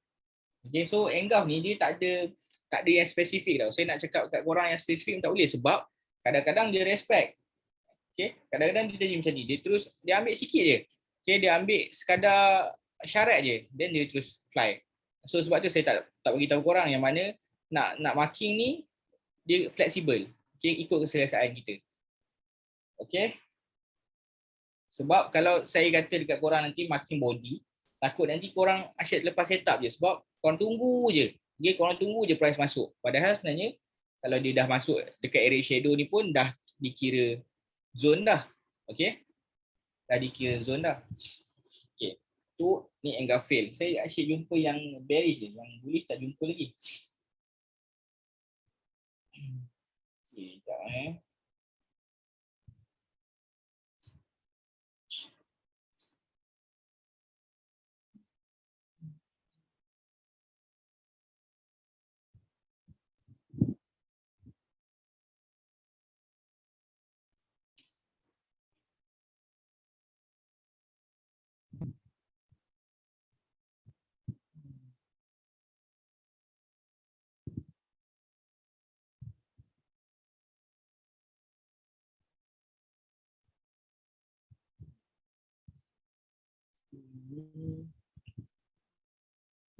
S1: Okay, so engulf ni dia tak ada yang spesifik tau. Saya nak cakap kat korang yang spesifik tak boleh sebab kadang-kadang dia respect. Okay, kadang-kadang dia jadi macam ni. Dia ambil sikit je. Okay, dia ambil sekadar syarat je. Then dia terus fly. So sebab tu saya tak bagi tahu korang yang mana nak marking ni dia fleksibel. Okay, ikut keselesaan kita. Okay. Sebab kalau saya kata dekat korang nanti marking body, takut nanti korang asyik lepas setup je. Sebab korang tunggu je. Okay, korang tunggu je price masuk. Padahal sebenarnya kalau dia dah masuk dekat area shadow ni pun dah dikira zone dah. Okay. Dah dikira zone dah. Okay. Tu ni engulf fail. Saya asyik jumpa yang bearish je. Yang bullish tak jumpa lagi. Okay, sekejap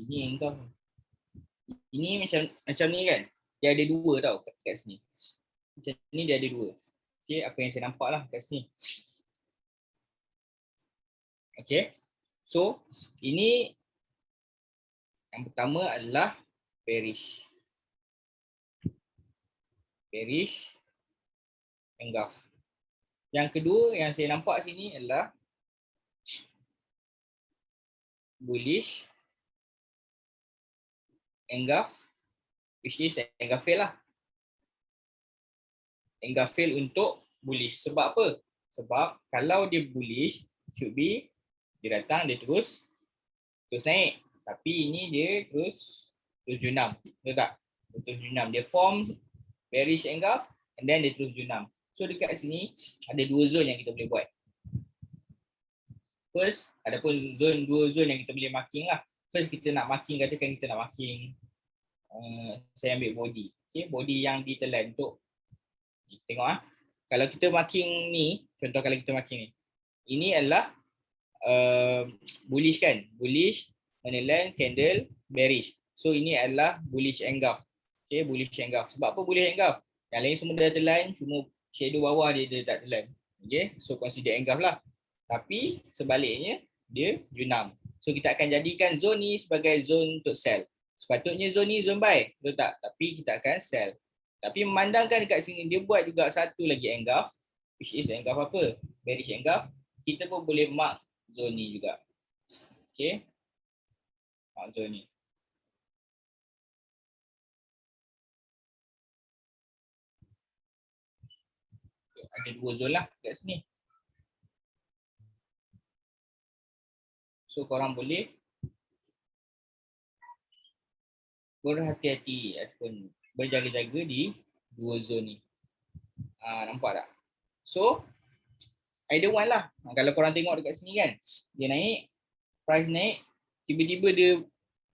S1: Ini engulf. Ini macam ni kan. Dia ada dua tau kat sini. Macam ni dia ada dua. Okay, apa yang saya nampak lah kat sini. Okay. So, ini yang pertama adalah bearish. Bearish engulf. Yang kedua yang saya nampak sini adalah bullish engulf, which is engulf fail lah. Engulf fail untuk bullish. Sebab apa? Sebab kalau dia bullish, should be dia datang, dia terus naik. Tapi ini dia terus junam. Betul tak? Terus junam. Dia form bearish engulf and then dia terus junam. So dekat sini ada dua zone yang kita boleh buat. First, ada pun dua zone yang kita boleh marking lah. First kita nak marking, katakan kita nak marking saya ambil body. Okay, body yang ditelan untuk tengok kalau kita marking ni, contoh kalau kita marking ni. Ini adalah bullish kan? Bullish menelan candle bearish. So ini adalah bullish engulf. Okay, bullish engulf. Sebab apa bullish engulf? Yang lain semua dah telan, cuma shadow bawah dia tak telan. Okay, so consider engulf lah. Tapi sebaliknya dia junam. So kita akan jadikan zone ni sebagai zone untuk sell. Sepatutnya zone ni zone buy, betul tak? Tapi kita akan sell. Tapi memandangkan dekat sini dia buat juga satu lagi engulf, which is engulf apa? Bearish engulf. Kita pun boleh mark zone ni juga. Okay. Mark zone ni. Ada dua zone lah kat sini. So korang boleh berhati-hati ataupun berjaga-jaga di dua zone ni. Nampak tak? So either one lah. Kalau korang tengok dekat sini kan, dia naik, price naik, tiba-tiba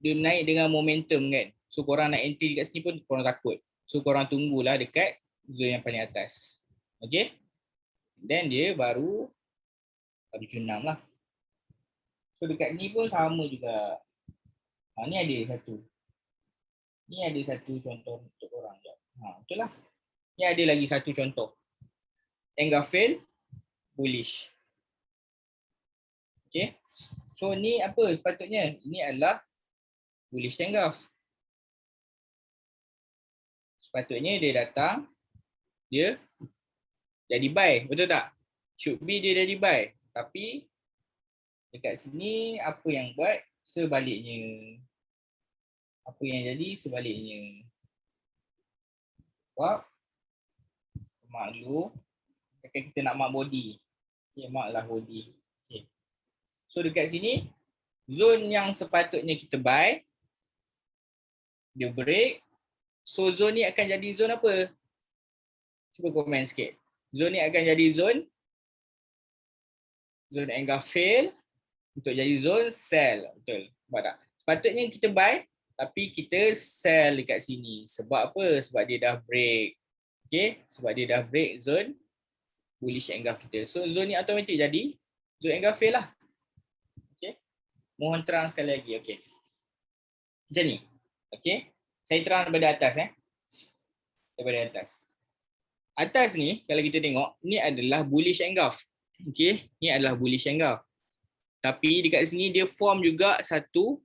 S1: dia naik dengan momentum kan. So korang nak entry dekat sini pun korang takut. So korang tunggulah dekat zone yang paling atas. Okay. Then dia baru junam lah. So dekat ni pun sama juga. Ni ada satu. Ni ada satu contoh untuk korang. Betul lah. Ni ada lagi satu contoh. Engulf fail, bullish. Okay. So ni apa sepatutnya? Ini adalah bullish engulf. Sepatutnya dia datang, dia jadi buy, betul tak? Should be dia jadi buy. Tapi Dekat sini apa yang buat? Sebaliknya. Apa yang jadi? Sebaliknya. Sebab mark dulu. Kita nak mark body. Okay, mark lah body. Okay. So dekat sini, zone yang sepatutnya kita buy, dia break. So zone ni akan jadi zone apa? Cuba komen sikit. Zone ni akan jadi zone angle fail untuk jadi zone sell. Betul. Sebab tak? Sepatutnya kita buy tapi kita sell dekat sini. Sebab apa? Sebab dia dah break. Okay? Sebab dia dah break zone bullish angle kita. So zone ni automatik jadi zone angle fail lah. Okay? Mohon terang sekali lagi. Okay. Macam ni. Okay? Saya terang daripada atas. Daripada atas. Atas ni, kalau kita tengok, ni adalah bullish engulf. Okay? Ni adalah bullish engulf. Tapi dekat sini dia form juga satu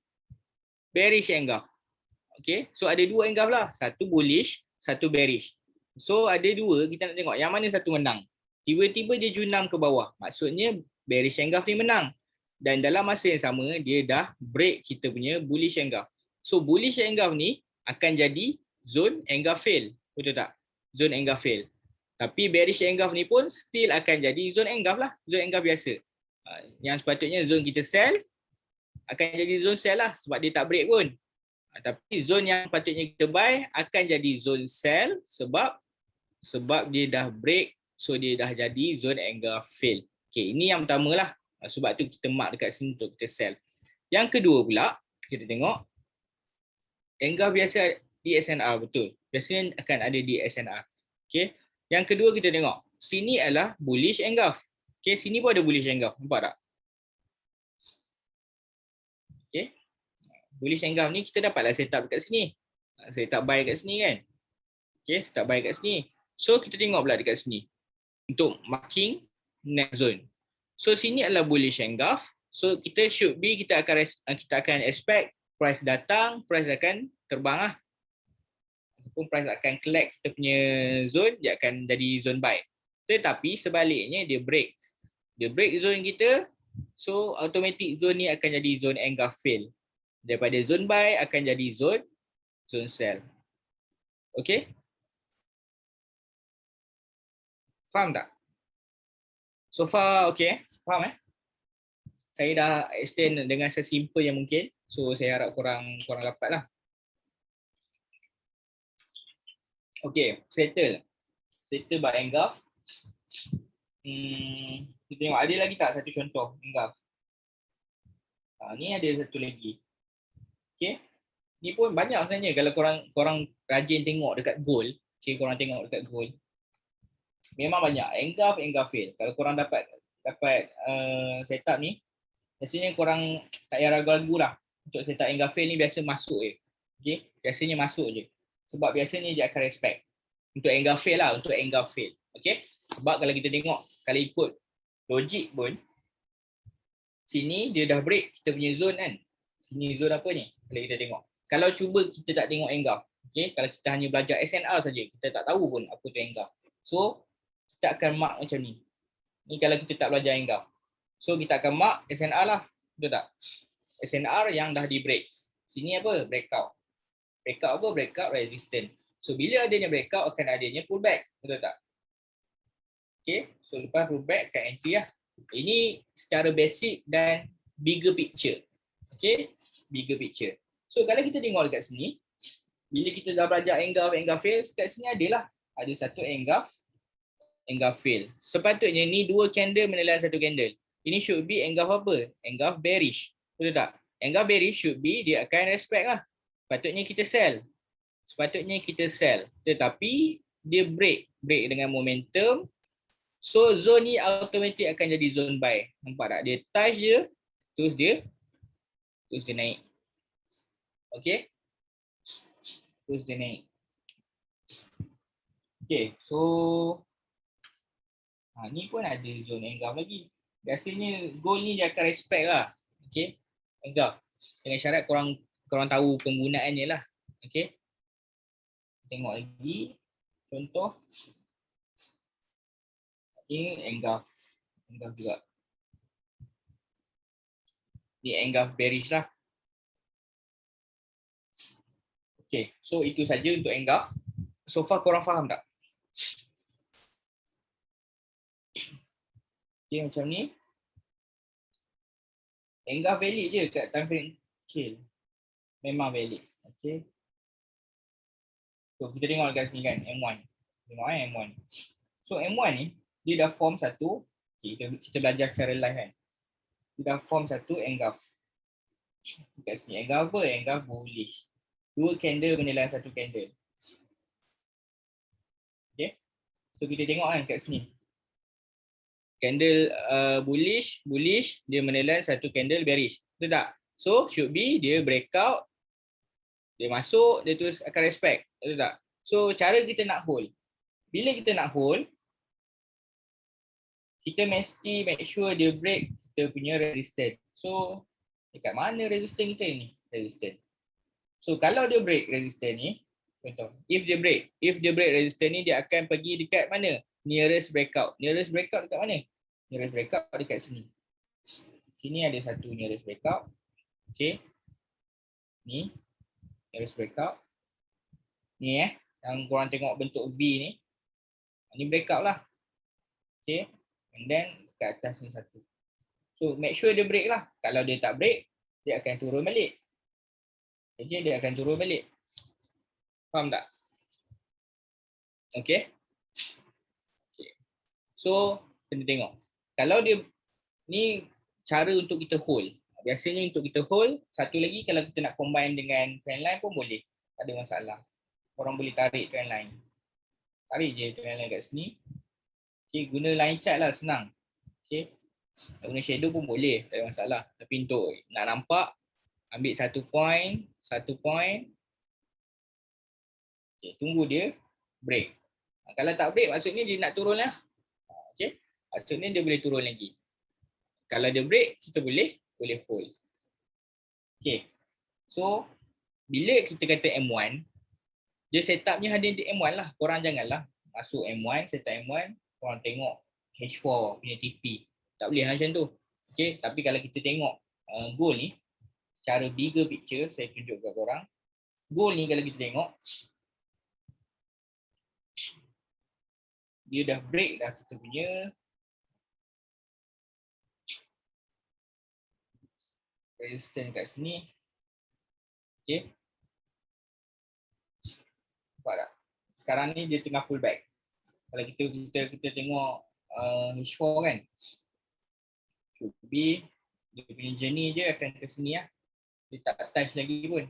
S1: bearish engulf. Okay? So ada dua engulf lah. Satu bullish, satu bearish. So ada dua, kita nak tengok yang mana satu menang. Tiba-tiba dia junam ke bawah. Maksudnya bearish engulf ni menang. Dan dalam masa yang sama, dia dah break kita punya bullish engulf. So bullish engulf ni akan jadi zone engulf fail. Betul tak? Zone engulf fail. Tapi bearish engulf ni pun still akan jadi zone engulf lah. Zone engulf biasa. Yang sepatutnya zone kita sell akan jadi zone sell lah sebab dia tak break pun. Tapi zone yang patutnya kita buy akan jadi zone sell sebab dia dah break, so dia dah jadi zone engulf fail. Okay, ini yang pertama lah. Sebab tu kita mark dekat sini untuk kita sell. Yang kedua pula, kita tengok engulf biasa di SNR, betul. Biasanya akan ada di SNR. Okay. Yang kedua kita tengok, sini adalah bullish engulf. Okay, sini pun ada bullish engulf. Nampak tak? Okay. Bullish engulf ni kita dapatlah setup dekat sini. Setup buy dekat sini kan. Okay, setup buy dekat sini. So kita tengok pula dekat sini. Untuk marking next zone. So sini adalah bullish engulf. So kita akan expect price datang, price akan terbang lah. Ataupun price akan collect kita punya zone, dia akan jadi zone buy. Tetapi sebaliknya dia break. Dia break zone kita, so automatic zone ni akan jadi zone engulf fail. Daripada zone buy akan jadi zone sell. Okay? Faham tak? So far okay? Faham Saya dah explain dengan sesimple yang mungkin. So saya harap korang dapat lah. Okay, settle by engulf. Kita tengok ada lagi tak satu contoh engulf. Ni ada satu lagi. Okay. Ni pun banyak sebenarnya kalau korang rajin tengok dekat gold. Okay, korang tengok dekat gold. Memang banyak engulf fail. Kalau korang dapat setup ni, biasanya korang tak payah ragu-ragu lah. Untuk setup engulf fail ni biasa masuk je. Okay, biasanya masuk je. Sebab biasanya dia akan respect. Untuk engulf fail lah, untuk engulf fail. Okay, sebab kalau kita tengok, kalau ikut logik pun, sini dia dah break kita punya zone kan. Sini zone apa ni? Kalau kita tengok. Kalau cuba kita tak tengok engulf. Okay, kalau kita hanya belajar SNR saja, kita tak tahu pun apa tu engulf. So, kita akan mark macam ni. Ni kalau kita tak belajar engulf. So, kita akan mark SNR lah. Betul tak? SNR yang dah di break. Sini apa? Breakout. Breakout apa? Breakout resistance. So, bila adanya breakout akan adanya pullback. Betul tak? Okay, so lepas pullback akan entry lah. Ini secara basic dan bigger picture. Okay, bigger picture. So kalau kita tengok dekat sini, bila kita dah belajar engulf fail, dekat sini adalah ada satu engulf fail. Sepatutnya ni dua candle menelan satu candle. Ini should be engulf apa? Engulf bearish. Betul tak? Engulf bearish should be dia akan respect lah. Sepatutnya kita sell. Tetapi dia break dengan momentum. So zone ni automatic akan jadi zone buy. Nampak tak? Dia touch je, terus dia naik. Okay. Terus dia naik. Okay, so ni pun ada zone engulf lagi. Biasanya gold ni dia akan respect lah. Okay, engulf. Dengan syarat korang tahu penggunaannya lah. Okay. Tengok lagi contoh. Ini engulf juga. Ni engulf bearish lah. Okay, so itu saja untuk engulf. So far korang faham tak? Okay, macam ni. Engulf valid je kat time frame kecil. Memang valid. Okay. So kita tengok kat sini kan, M1. Tengok M1. So M1 ni, dia dah form satu. Okay, kita belajar secara live kan. Dia dah form satu engulf. Kat sini engulf apa? Engulf bullish. Dua candle menelan satu candle. Okay. So kita tengok kan kat sini. Candle bullish, dia menelan satu candle bearish. Betul tak? So should be dia breakout, dia masuk, dia terus akan respect. Betul tak? So cara kita nak hold. Bila kita nak hold, kita mesti make sure dia break kita punya resistance. So dekat mana resistance kita ni? Resistance. So kalau dia break resistance ni, contoh, if dia break resistance ni, dia akan pergi dekat mana? Nearest breakout. Nearest breakout dekat mana? Nearest breakout dekat sini. Sini ada satu nearest breakout. Okay. Ni nearest breakout. Ni yang korang tengok bentuk V ni. Ni breakout lah. Okay. And then dekat atas ni satu. So make sure dia break lah. Kalau dia tak break, dia akan turun balik. Okay, dia akan turun balik. Faham tak? Okay. Okay. So kena tengok. Kalau dia ni cara untuk kita hold. Biasanya untuk kita hold, satu lagi kalau kita nak combine dengan trendline pun boleh. Tak ada masalah. Korang boleh tarik trendline. Tarik je trendline kat sini. Okay, guna line chart lah, senang. Okay. Guna shadow pun boleh, tak ada masalah. Tapi untuk nak nampak, ambil satu point. Okay, tunggu dia break. Kalau tak break, maksudnya dia nak turun lah. Okay. Maksudnya dia boleh turun lagi. Kalau dia break, kita boleh hold. Okay. So, bila kita kata M1, dia setupnya ada di M1 lah. Korang janganlah masuk M1, setup M1, korang tengok H4 punya TP. Tak boleh macam tu. Okay. Tapi kalau kita tengok goal ni, secara bigger picture, saya tunjuk kat korang. Goal ni kalau kita tengok, dia dah break dah kita punya resistance kat sini. Okay. Nampak tak? Sekarang ni dia tengah pull back. Kalau kita tengok H4 kan, should be dia punya journey je akan ke sini lah. Dia tak touch lagi pun.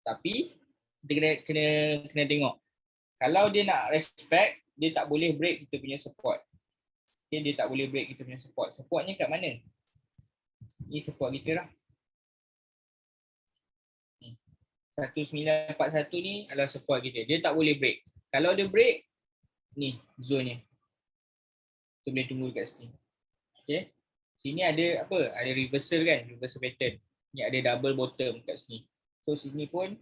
S1: Tapi kita kena tengok. Kalau dia nak respect, dia tak boleh break kita punya support. Okay, dia tak boleh break kita punya support. Supportnya kat mana? Ni support kita lah. 1941 ni adalah support kita. Dia tak boleh break. Kalau dia break, ni zone nya. Kita boleh tunggu kat sini. Okay. Sini ada apa? Ada reversal kan? Reversal pattern. Ni ada double bottom kat sini. So sini pun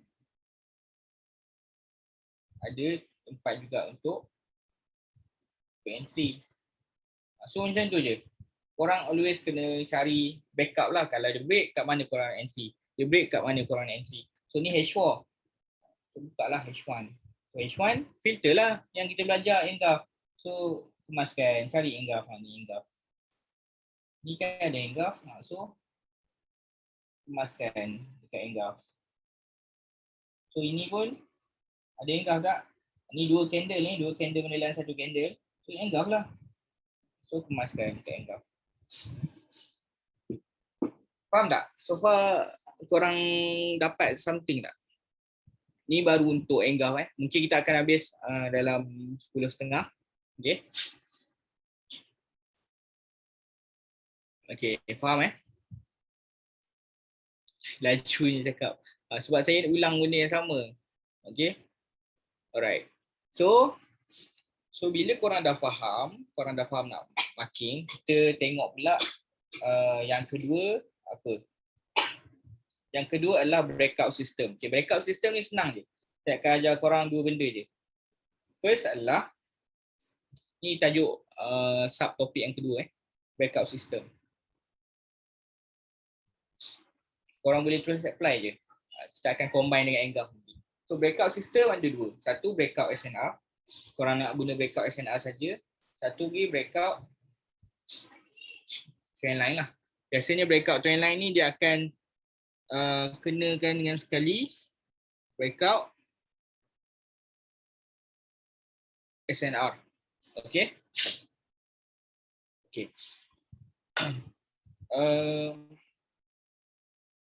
S1: ada tempat juga untuk entry. So macam tu je. Korang always kena cari backup lah. Kalau dia break, kat mana korang entry. Dia break, kat mana korang entry. So ni H4. So buka lah H1. So H1, filter lah yang kita belajar engulf. So kemaskan, cari engulf. Ni engulf. Ni kan ada engulf. So kemaskan dekat engulf. So ini pun ada engulf tak? Ni dua candle menelan satu candle. So engulf lah. So kemaskan dekat engulf. Faham tak? So far korang dapat something tak? Ni baru untuk engulf Mungkin kita akan habis dalam 10.30. Okay. Okay, faham Lajunya cakap. Sebab saya ulang benda yang sama. Okay. Alright. So bila korang dah faham nak marking, kita tengok pula yang kedua apa? Yang kedua adalah breakout system. Okay, breakout system ni senang je. Saya akan ajar korang dua benda je. First adalah, ni tajuk subtopik yang kedua breakout system. korang boleh terus apply je. Kita akan combine dengan Engulf. So breakout system ada dua. Satu breakout SNR. Korang nak guna breakout SNR saja. Satu lagi breakout trendline lah. Biasanya breakout trendline ni dia akan kenakan dengan sekali breakout SNR. Okay. Okay.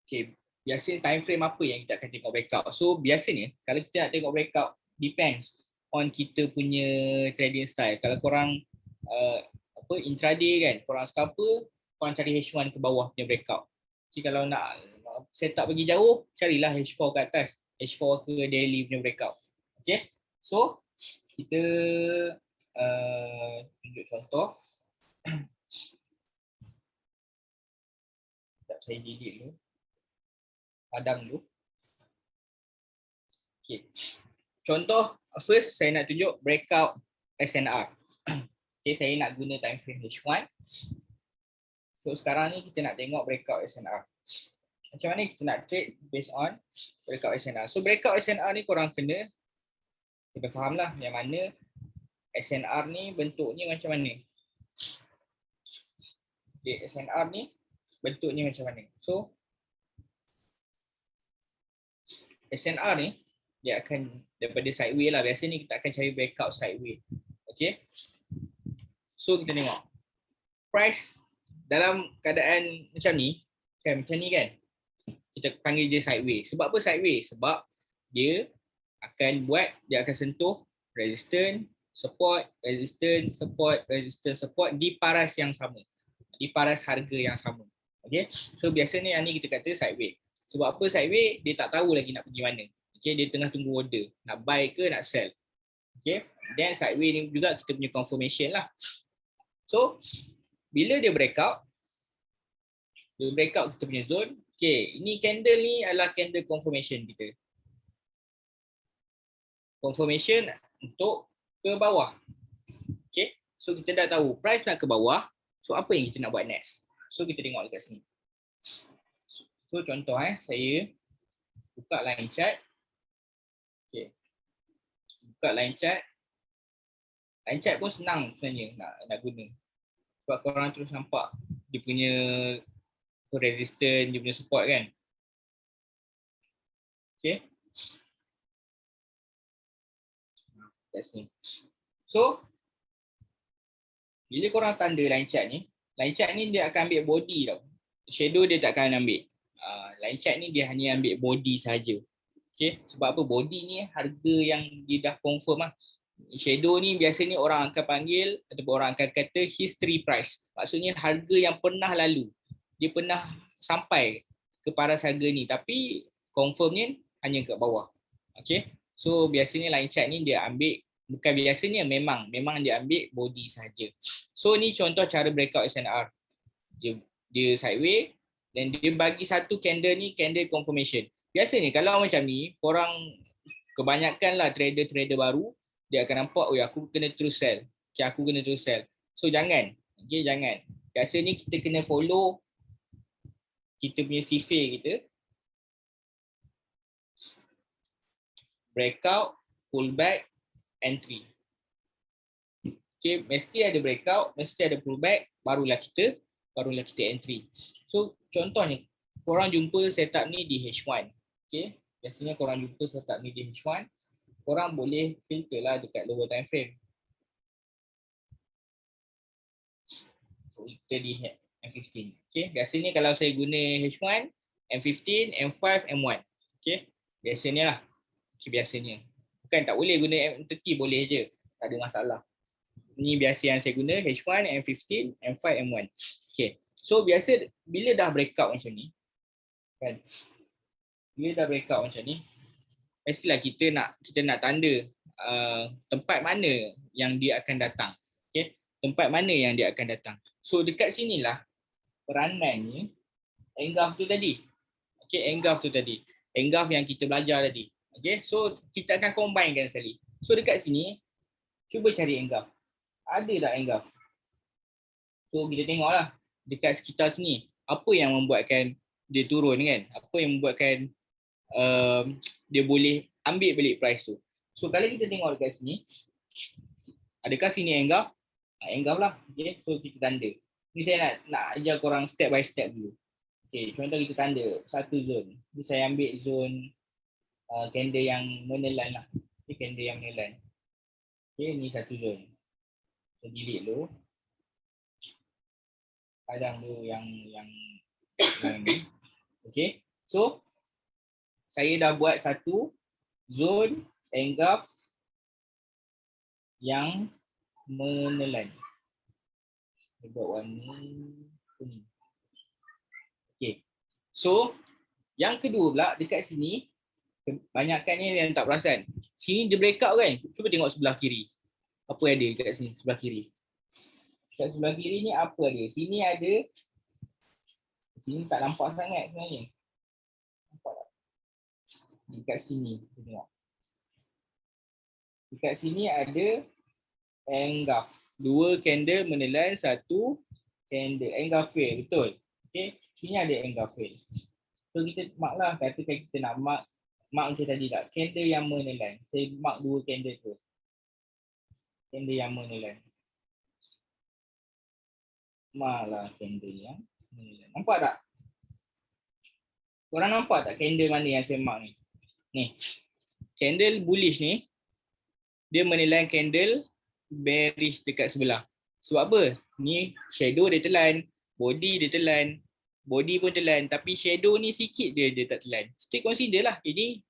S1: Okay. Biasanya time frame apa yang kita akan tengok breakout. So biasanya kalau kita nak tengok breakout depends on kita punya trading style. Kalau korang intraday kan, korang scalper, korang cari H1 ke bawah punya breakout. Okay, kalau nak set up pergi jauh, carilah H4 ke atas, H4 ke daily punya breakout. Okay. So kita tunjuk contoh. Saya delete dulu. Padam dulu. Okay. Contoh, first saya nak tunjuk breakout SNR. Okay, saya nak guna time frame H1. So sekarang ni kita nak tengok breakout SNR. Macam mana kita nak trade based on breakout SNR. So breakout SNR ni korang kena faham lah yang mana SNR ni bentuknya macam mana. Okay, SNR ni bentuknya macam mana. So SNR ni dia akan daripada sideway lah. Biasanya kita akan cari breakout sideway. Okay. So kita tengok price dalam keadaan macam ni kan, kita panggil dia sideway. Sebab apa sideway? Sebab dia akan sentuh resistance, support, resistance, support, resistance, support di paras yang sama, di paras harga yang sama. Okay. So biasanya yang ni kita kata sideway. Sebab apa sideway? Dia tak tahu lagi nak pergi mana. Okay, dia tengah tunggu order, nak buy ke nak sell. Okay, then sideway ni juga kita punya confirmation lah. So bila dia breakout kita punya zone. Okay, ini candle ni adalah candle confirmation kita. Confirmation untuk ke bawah. Okay, so kita dah tahu price nak ke bawah. So apa yang kita nak buat next? So kita tengok dekat sini. So contoh saya buka line chart. Okay. Buka line chart. Line chart pun senang sebenarnya nak guna. Sebab korang terus nampak dia punya resistance, dia punya support kan. Okay. That's me. So bila korang tanda line chart ni dia akan ambil body tau. Shadow dia tak akan ambil. Line chart ni dia hanya ambil body saja. Okay. Sebab apa? Body ni harga yang dia dah confirm lah. Shadow ni biasanya orang akan panggil ataupun orang akan kata history price. Maksudnya harga yang pernah lalu. Dia pernah sampai ke paras harga ni tapi confirmnya hanya ke bawah. Okay. So biasanya line chart ni dia ambil, bukan biasanya, memang dia ambil body saja. So ni contoh cara breakout SNR. Dia sideway dan dia bagi satu candle ni candle confirmation. Biasanya kalau macam ni, korang kebanyakan lah trader baru, dia akan nampak, oh aku kena terus sell. Okay, aku kena terus sell. So jangan. Okay, jangan. Biasanya kita kena follow kita punya CFA kita. Breakout, pullback, entry. Okay, mesti ada breakout, mesti ada pullback, barulah kita entry. So contohnya, korang jumpa setup ni di H1. Okay, biasanya korang jumpa setup ni di H1, korang boleh filter lah dekat lower time frame. So kita di M15. Okay, biasanya kalau saya guna H1, M15, M5, M1. Okay, biasanya lah. Okay, biasanya. Bukan tak boleh guna M30, boleh je. Tak ada masalah. Ni biasa yang saya guna, H1, M15, M5, M1. Okay, so biasa bila dah breakout macam ni, kan? Bila dah breakout macam ni, mestilah kita nak tanda tempat mana yang dia akan datang. Okay? Tempat mana yang dia akan datang. So dekat sinilah peranannya engulf tu tadi. Okay, engulf tu tadi. Engulf yang kita belajar tadi. Okay, so kita akan combinekan sekali. So dekat sini, cuba cari engulf. Ada tak engulf? So kita tengoklah dekat sekitar sini, apa yang membuatkan dia turun kan. Apa yang membuatkan dia boleh ambil balik price tu. So kalau kita tengok dekat sini, adakah sini engulf? Engulf lah. Okay. So kita tanda. Ni saya nak ajar korang step by step dulu. Okay, contoh kita tanda satu zone. Ni saya ambil zone candle yang menelan lah. Okay, candle yang menelan. Okay, ni satu zone. So delete dulu. Padang dulu yang ni. Okay, so saya dah buat satu zone engulf yang menelan. Saya buat warna kuning. Okay, so yang kedua pula dekat sini, kebanyakannya yang tak perasan. Sini dia breakout kan? Cuba tengok sebelah kiri. Apa ada dekat sini sebelah kiri? Dekat sebelah kiri ni apa ada? Sini ada. Sini tak nampak sangat sebenarnya. Nampak tak? Dekat sini. Tengok. Dekat sini ada engulf. Dua candle menelan, satu candle engulf fail. Betul? Okay. Sini ada engulf fail. So kita mark lah. Katakan kita nak mark macam tadi tak? Candle yang menelan. Saya mark dua candle tu. Candle yang menelan. Malah candle yang menelan. Nampak tak? Korang nampak tak candle mana yang saya mark ni? Ni. Candle bullish ni, dia menelan candle bearish dekat sebelah. Sebab apa? Ni shadow dia telan, body dia telan, body pun telan. Tapi shadow ni sikit dia tak telan. Still consider lah. Ini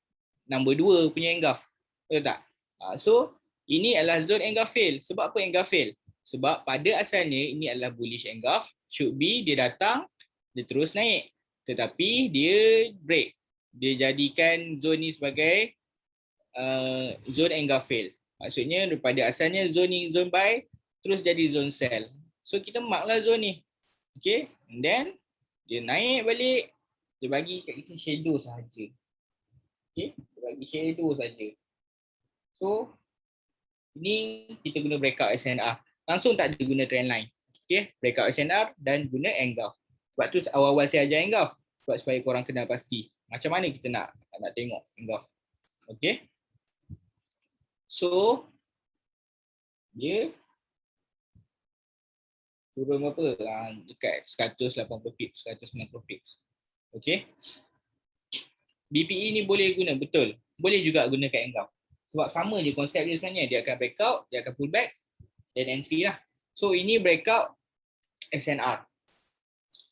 S1: number 2 punya engulf. Betul tak? So, ini adalah zone engulf fail. Sebab apa engulf fail? Sebab pada asalnya ini adalah bullish engulf. Should be dia datang, dia terus naik. Tetapi dia break. Dia jadikan zone ni sebagai zone engulf fail. Maksudnya daripada asalnya zone ni zone buy, terus jadi zone sell. So kita mark lah zone ni. Okay. And then dia naik balik. Dia bagi kat kita shadow sahaja. Okay. Dia bagi shadow sahaja. So ini kita guna breakout SNR. Langsung tak ada guna trend line. Okay. Breakout SNR dan guna engulf. Sebab tu awal-awal saya ajar engulf. Sebab supaya korang kenal pasti. Macam mana kita nak tengok engulf. Okay. So dia turun berapa? Dekat 180 pips, 190 pips. Okay. BPE ni boleh guna, betul. Boleh juga guna kat engulf. Sebab sama je konsep dia sebenarnya. Dia akan breakout, dia akan pullback, dan entry lah. So ini breakout SNR.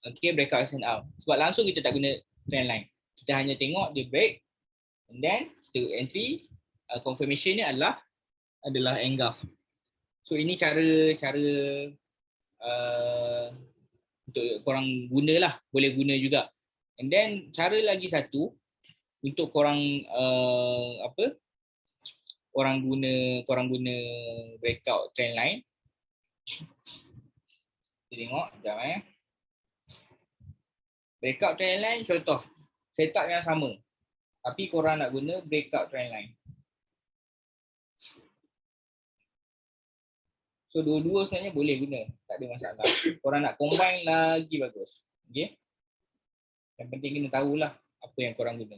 S1: Okay, breakout SNR. Sebab langsung kita tak guna trend line. Kita hanya tengok dia break, and then kita entry. Confirmation ni adalah engulf. So ini cara untuk korang gunalah, boleh guna juga. And then cara lagi satu untuk korang korang guna breakout trend line. Kita tengok sekejap Breakout trend line contoh setup yang sama. Tapi korang nak guna breakout trend line. So dua-dua sebenarnya boleh guna, tak ada masalah. Korang nak combine lagi bagus. Okay. Yang penting kena tahulah apa yang korang guna.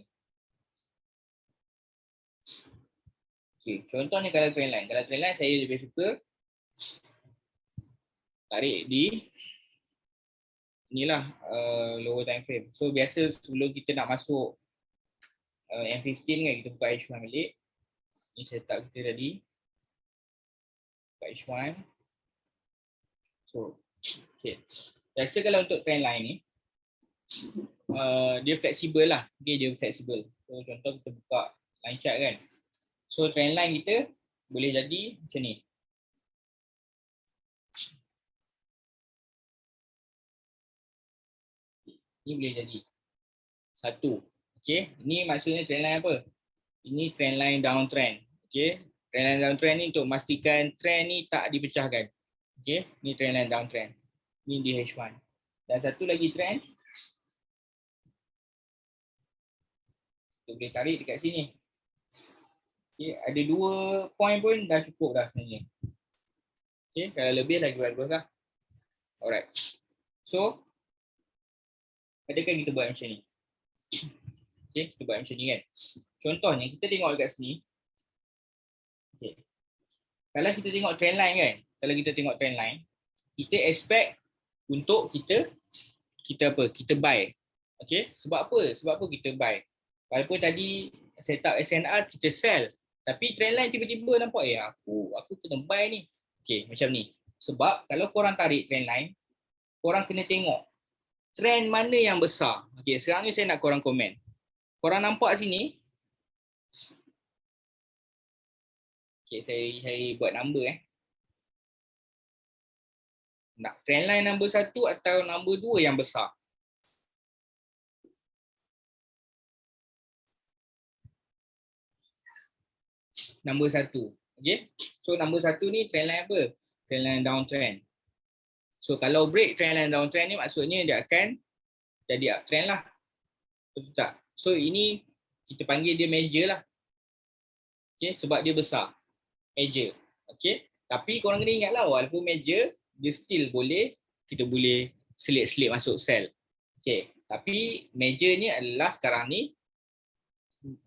S1: Okay, contohnya kalau trend line. Kalau trend line saya lebih suka tarik di inilah lower time frame. So biasa sebelum kita nak masuk M15 kan, kita buka H1 balik. Ini setup kita tadi. Buka H1. So, okay. Biasa kalau untuk trend line ni, dia fleksibel lah. Okay, dia fleksibel. So contoh kita buka line chart kan. So trend line kita boleh jadi macam ni. Ni boleh jadi satu. Okay, ni maksudnya trend line apa? Ini trend line downtrend. Okay, trend line downtrend ni untuk memastikan trend ni tak dipecahkan. Okay, ni trend line downtrend. Ni di H1. Dan satu lagi trend. Kita boleh tarik dekat sini. Okay, ada 2 point pun dah cukup dah sebenarnya. Okay, kalau lebih lagi bagus lah. Alright. So, Adakah kita buat macam ni? Okay, kita buat macam ni kan. Contohnya kita tengok dekat sini. Okay. Kalau kita tengok trend line kan, kalau kita tengok trend line, kita expect untuk kita apa? Kita buy. Okay, sebab apa? Sebab apa kita buy? Walaupun tadi setup SNR kita sell, tapi trend line tiba-tiba nampak aku kena buy ni. Okay, macam ni. Sebab kalau korang tarik trend line, korang kena tengok trend mana yang besar. Okay, sekarang ni saya nak korang komen. Korang nampak sini? Okay, saya buat number Nak trend line number 1 atau number 2 yang besar? Number 1. Okay. So number 1 ni trend line apa? Trend line downtrend. So kalau break trend line downtrend ni maksudnya dia akan jadi uptrend lah. Betul tak? So ini kita panggil dia major lah. Okay, sebab dia besar. Major. Okay. Tapi korang kena ingat lah, walaupun major, dia still boleh, kita boleh selit-selit masuk sell. Okay. Tapi major ni adalah sekarang ni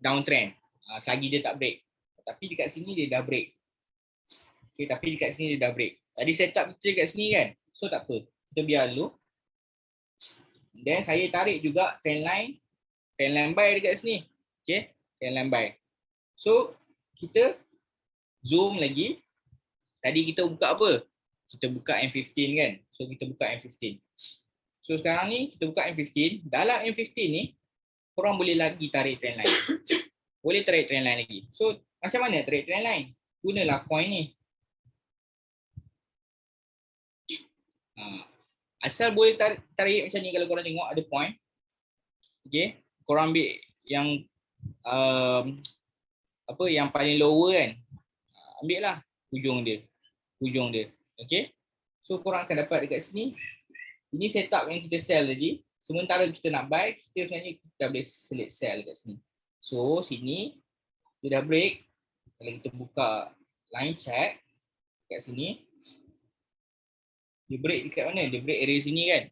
S1: downtrend. Selagi dia tak break. Tapi dekat sini dia dah break. Okay, tapi dekat sini dia dah break. Tadi setup kita dekat sini kan. So tak apa. Kita biar dulu. Then saya tarik juga trend line buy dekat sini. Okay, trend line buy. So kita zoom lagi. Tadi kita buka apa? Kita buka M15 kan. So kita buka M15. So sekarang ni kita buka M15. Dalam M15 ni korang boleh lagi tarik trend line. Boleh tarik trend line lagi. So macam mana tarik trend line? Gunalah coin ni. Asal boleh tarik macam ni kalau korang tengok ada point. Okay. Korang ambil yang yang paling lower kan. Ambil lah hujung dia. Okay. So korang akan dapat dekat sini. Ini setup yang kita sell tadi. Sementara kita nak buy, kita sebenarnya kita boleh select sell dekat sini. So sini dia dah break. Kalau kita buka line chart dekat sini, dia break dekat mana? Dia break area sini kan?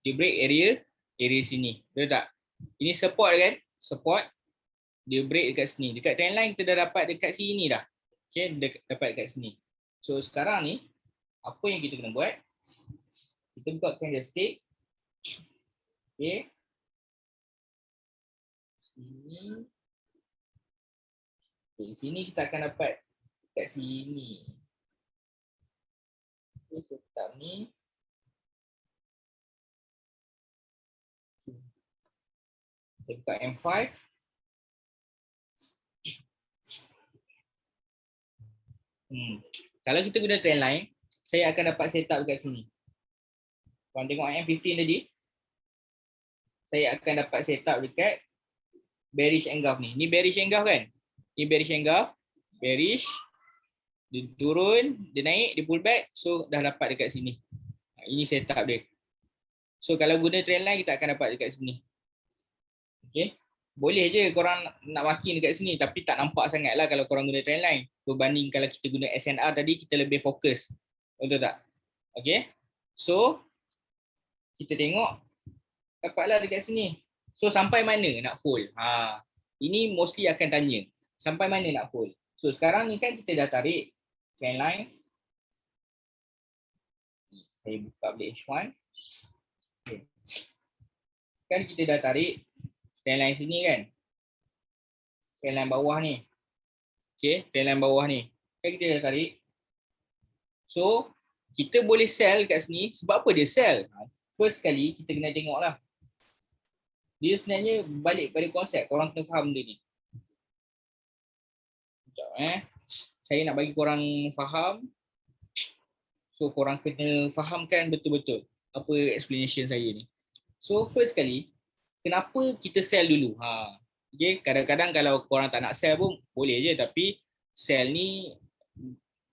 S1: Dia break area sini. Betul tak? Ini support kan? Support. Dia break dekat sini. Dekat trend line kita dah dapat dekat sini dah. Okay, dapat dekat sini. So sekarang ni, apa yang kita kena buat? Kita buka candlestick. Okay. Di sini kita akan dapat dekat sini. Okay, setup ni. Kita buka M5. Kalau kita guna trend line, saya akan dapat setup dekat sini. Korang tengok M15 tadi, saya akan dapat setup dekat bearish engulf ni. Ni bearish engulf kan? Ni bearish engulf, bearish, dia turun, dia naik, dia pull back, so dah dapat dekat sini. Ini setup dia. So kalau guna trend line, kita akan dapat dekat sini. Okay. Boleh je korang nak marking dekat sini, tapi tak nampak sangat lah kalau korang guna trend line. Berbanding kalau kita guna SNR tadi, kita lebih fokus. Betul tak? Okay. So, kita tengok, dapatlah dekat sini. So, sampai mana nak hold? Ini mostly akan tanya. Sampai mana nak hold? So, sekarang ni kan kita dah tarik trend line. Saya buka balik H1. Okay. Kan kita dah tarik trend line sini kan? Trend line bawah ni. Okay, trend line bawah ni. Kan kita dah tarik. So, kita boleh sell kat sini. Sebab apa dia sell? First kali kita kena tengok lah. Dia sebenarnya balik pada konsep. Korang kena faham dia ni. Sekejap Saya nak bagi korang faham. So, korang kena fahamkan betul-betul apa explanation saya ni. So, first kali, kenapa kita sell dulu? Okay, kadang-kadang kalau korang tak nak sell pun boleh je, tapi sell ni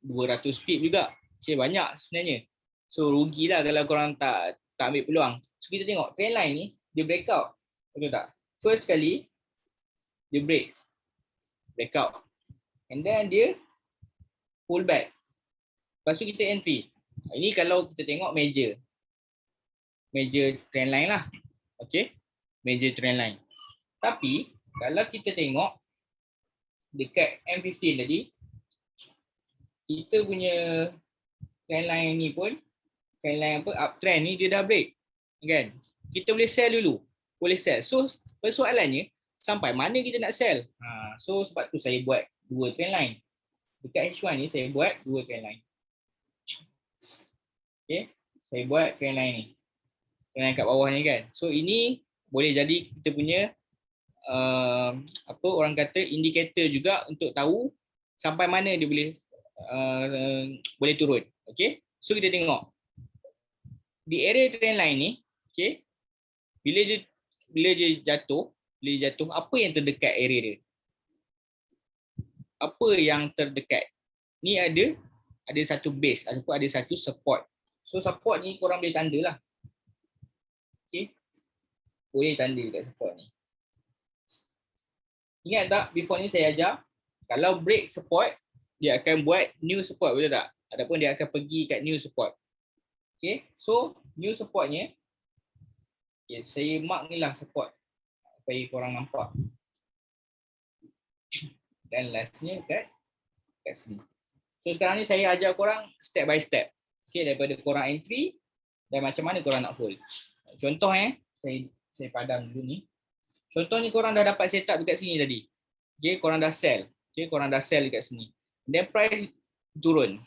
S1: 200 pip juga. Okay, banyak sebenarnya. So rugilah kalau korang tak ambil peluang. So kita tengok trend line ni dia breakout. Betul tak? First kali dia breakout. And then dia pull back. Lepas tu kita entry. Ini kalau kita tengok major. major trend line lah. Okay, major trend line. Tapi kalau kita tengok dekat M15 tadi, kita punya trend line ni pun, trend line apa, uptrend ni dia dah break, kan? Kita boleh sell dulu, boleh sell. So persoalannya sampai mana kita nak sell. So sebab tu saya buat dua trend line. Dekat H1 ni saya buat dua trend line. Okay, saya buat trend line ni, trend line kat bawah ni kan. So ini boleh jadi kita punya apa orang kata indikator juga untuk tahu sampai mana dia boleh turun. Okay, so kita tengok di area trend line ni, okay, bila dia jatuh, apa yang terdekat area dia? Apa yang terdekat? Ni ada satu base ataupun ada satu support. So support ni korang boleh tanda lah. Okay, boleh tanda dekat support ni. Ingat tak before ni saya ajar, kalau break support, dia akan buat new support, betul tak? Ataupun dia akan pergi kat new support. Okay, so new supportnya, okay, saya mark ni lah support supaya korang nampak. Dan lastnya kat sini. So sekarang ni saya ajar korang step by step. Okay, daripada korang entry dan macam mana korang nak hold. Contoh saya padam dulu ni. Contoh ni korang dah dapat setup dekat sini tadi. Okay, korang dah sell. Okay, korang dah sell dekat sini. Then price turun.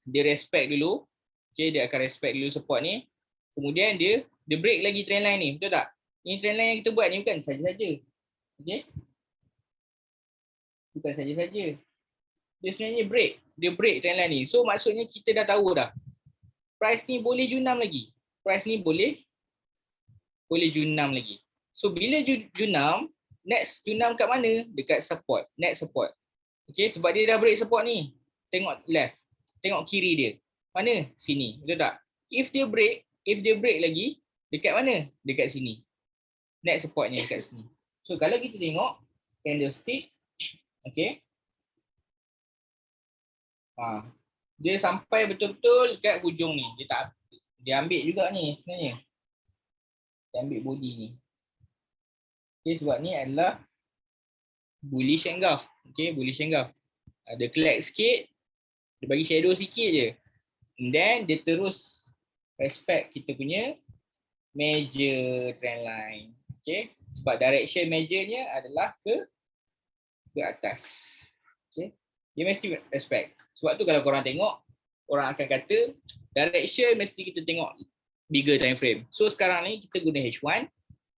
S1: Dia respect dulu. Okay, dia akan respect dulu support ni. Kemudian dia break lagi trend line ni. Betul tak? Ini trend line yang kita buat ni bukan saja-saja. Okay. Bukan saja-saja. Dia sebenarnya break. Dia break trend line ni. So maksudnya kita dah tahu dah. Price ni boleh junam lagi. Price ni boleh junam lagi. So bila junam, next junam kat mana? Dekat support, next support. Okay, sebab dia dah break support ni. Tengok left, tengok kiri dia. Mana? Sini, betul tak? If dia break lagi, dekat mana? Dekat sini. Next supportnya dekat sini. So kalau kita tengok candlestick, okay. Dia sampai betul-betul dekat hujung ni. Dia ambil juga ni sebenarnya. Dia ambil body ni. Okay, sebab ni adalah bullish engulf. Okay, bullish engulf. Dia collect sikit, dia bagi shadow sikit je. And then dia terus respect kita punya major trend line. Okay, sebab direction majornya adalah ke atas. Okay, dia mesti respect. Sebab tu kalau korang tengok, orang akan kata direction mesti kita tengok bigger time frame. So sekarang ni kita guna H1.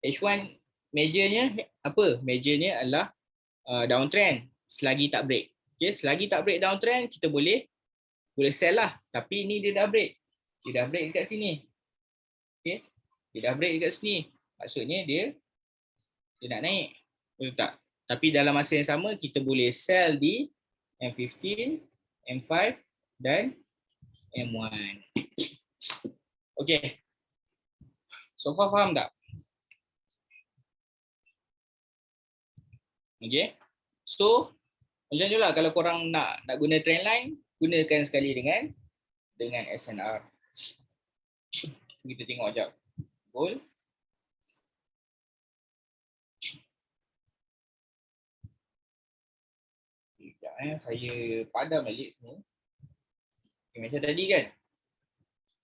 S1: H1 majornya apa? Majornya adalah downtrend selagi tak break. Okay, selagi tak break downtrend kita boleh sell lah. Tapi ni dia dah break. Dia dah break dekat sini. Okay, dia dah break dekat sini. Maksudnya dia nak naik. Betul tak? Tapi dalam masa yang sama kita boleh sell di M15, M5 dan M1. Okay. So far faham tak? Okay. So macam tu lah kalau korang nak guna trend line, gunakan sekali dengan SNR. Kita tengok sekejap. Gold. Sekejap saya padam balik semua. Okay, macam tadi kan.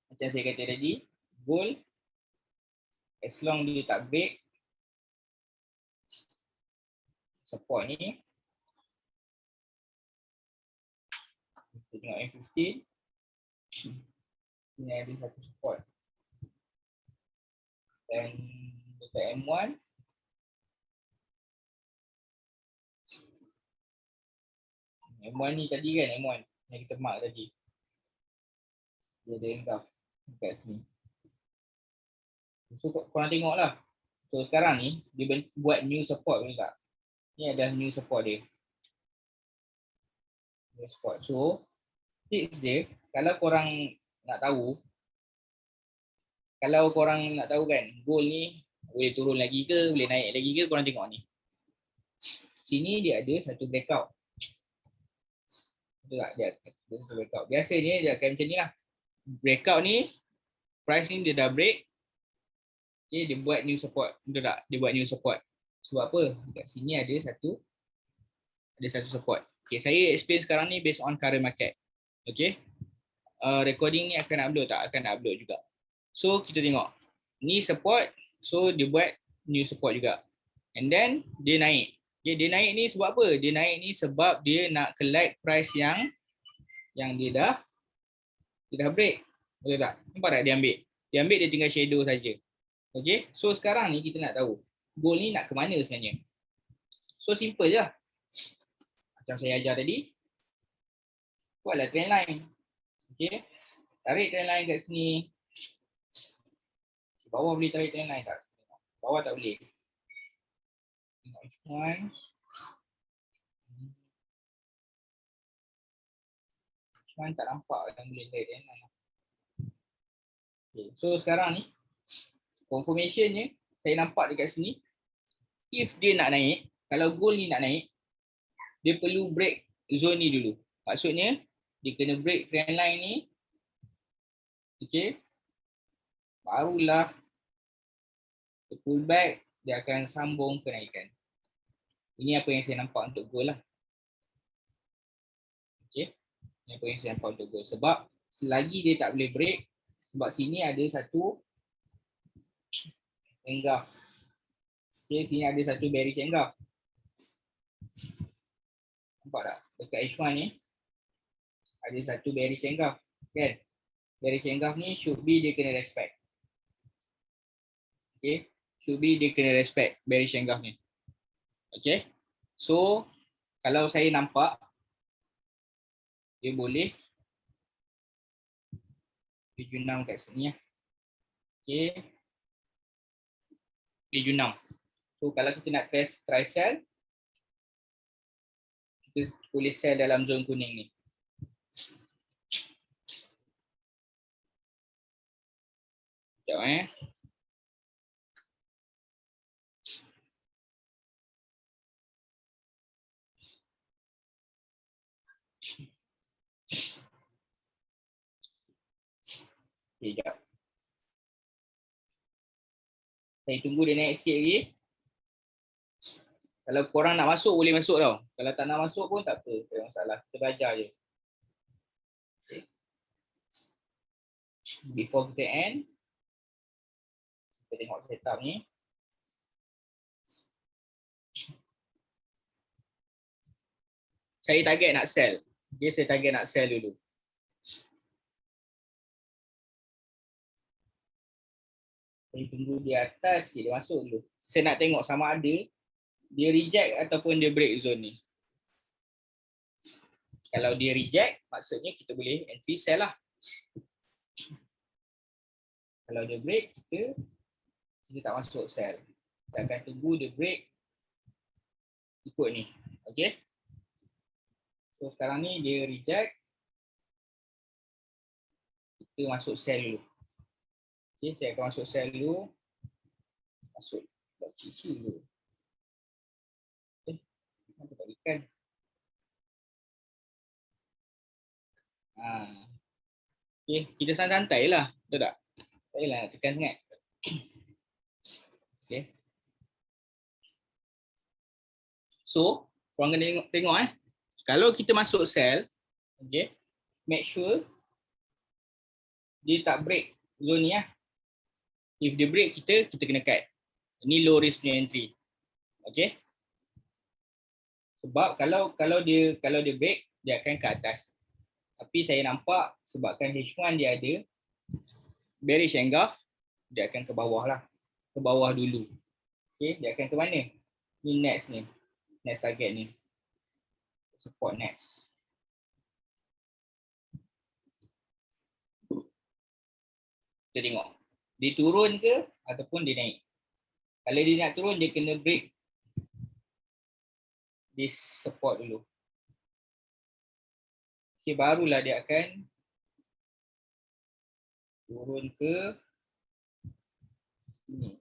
S1: Macam saya kata tadi, gold as long dia tak break support ni. Kita tengok M15. Ini ada satu support. Dan dekat M1 ni tadi kan, M1 yang kita mark tadi. Dia ada engulf dekat sini. So korang tengok lah. So sekarang ni dia buat new support ni tak? Ni ada new support dia. New support. So tips dia, kalau korang nak tahu kan, gold ni boleh turun lagi ke, boleh naik lagi ke, korang tengok ni. Sini dia ada satu breakout. Betul tak? Dia ada satu breakout. Biasanya dia akan macam ni lah. Breakout ni, price ni dia dah break, Okay, dia buat new support. Betul tak? Dia buat new support. Sebab apa? Dekat sini ada satu support. Okay, saya explain sekarang ni based on current market. Okay. Recording ni akan upload tak? Akan upload juga. So kita tengok. Ni support. So dia buat new support juga. And then dia naik. Okay, dia naik ni sebab apa? Dia naik ni sebab dia nak collect price yang dia dah break. Betul tak? Nampak tak dia ambil? Dia ambil, dia tinggal shadow saja. Okay. So sekarang ni kita nak tahu goal ni nak ke mana sebenarnya. So simple je. Macam saya ajar tadi. Buatlah trend line. Okay. Tarik trend line kat sini. Bawah boleh tarik trend line tak? Bawah tak boleh. Tengok H1. H1 tak nampak yang boleh tarik trend line. Okay. So sekarang ni confirmationnya saya nampak dekat sini. If dia nak naik, kalau goal ni nak naik, dia perlu break zone ni dulu. Maksudnya dia kena break trend line ni. Okay. Barulah dia pull back, dia akan sambung kenaikan. Ini apa yang saya nampak untuk goal lah. Okay. Ini apa yang saya nampak untuk goal. Sebab selagi dia tak boleh break, sebab sini ada satu engulf. Okay, sini ada satu bearish engulf. Nampak tak? Dekat H1 ni ada satu bearish engulf. Kan? Bearish engulf ni should be dia kena respect. Okay. Should be dia kena respect bearish engulf ni. Okay. So kalau saya nampak dia boleh 76 kat sini ya. Okay. 76. So kalau kita nak try sell, kita boleh sell dalam zone kuning ni. Sekejap Okay, sekejap. Saya tunggu dia naik sikit lagi. Kalau korang nak masuk, boleh masuk tau. Kalau tak nak masuk pun tak apa. Tak ada masalah. Kita belajar je. Okay. Before kita end, kita tengok setup ni. Saya target nak sell. Okay, saya target nak sell dulu. Saya tunggu di atas sikit, dia masuk dulu. Saya nak tengok sama ada dia reject ataupun dia break zone ni. Kalau dia reject, maksudnya kita boleh entry sell lah. Kalau dia break, kita tak masuk sell. Kita akan tunggu dia break, ikut ni. Okay. So sekarang ni dia reject. Kita masuk sell dulu. Okay, saya akan masuk sell dulu. Masuk cici dulu. Kenapa tak ikan? Okay, kita santai lah. Betul tak? Tak payahlah nak tekan sangat. Okay. So, korang kena tengok kalau kita masuk sell, okay, make sure dia tak break zone ni lah. If dia break, kita kena cut. Ini low risk punya entry. Okay. Sebab kalau dia break, dia akan ke atas. Tapi saya nampak sebabkan H1 dia ada bearish engulf, dia akan ke bawah lah. Ke bawah dulu. Okay, dia akan ke mana? Ni next ni. Next target ni. Support next. Kita tengok. Dia turun ke ataupun dia naik. Kalau dia nak turun, dia kena break this support dulu. Okay, barulah dia akan turun ke sini.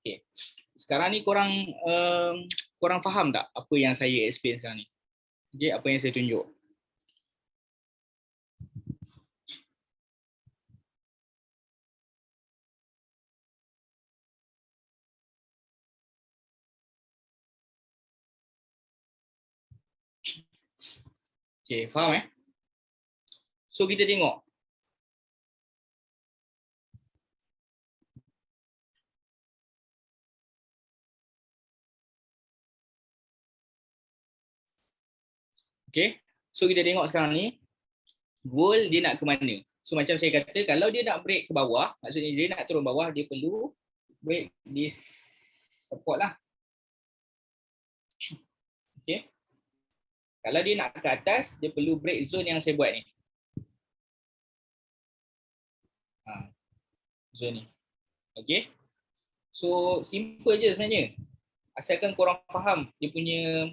S1: Okay. Sekarang ni korang faham tak apa yang saya explain sekarang ni? Okay, apa yang saya tunjuk? Okay, faham So kita tengok. Okay, so kita tengok sekarang ni, goal dia nak ke mana. So macam saya kata, kalau dia nak break ke bawah, maksudnya dia nak turun bawah, dia perlu break this support lah. Okay. Kalau dia nak ke atas, dia perlu break zone yang saya buat ni. Zone ni. Okay. So simple je sebenarnya. Asalkan korang faham dia punya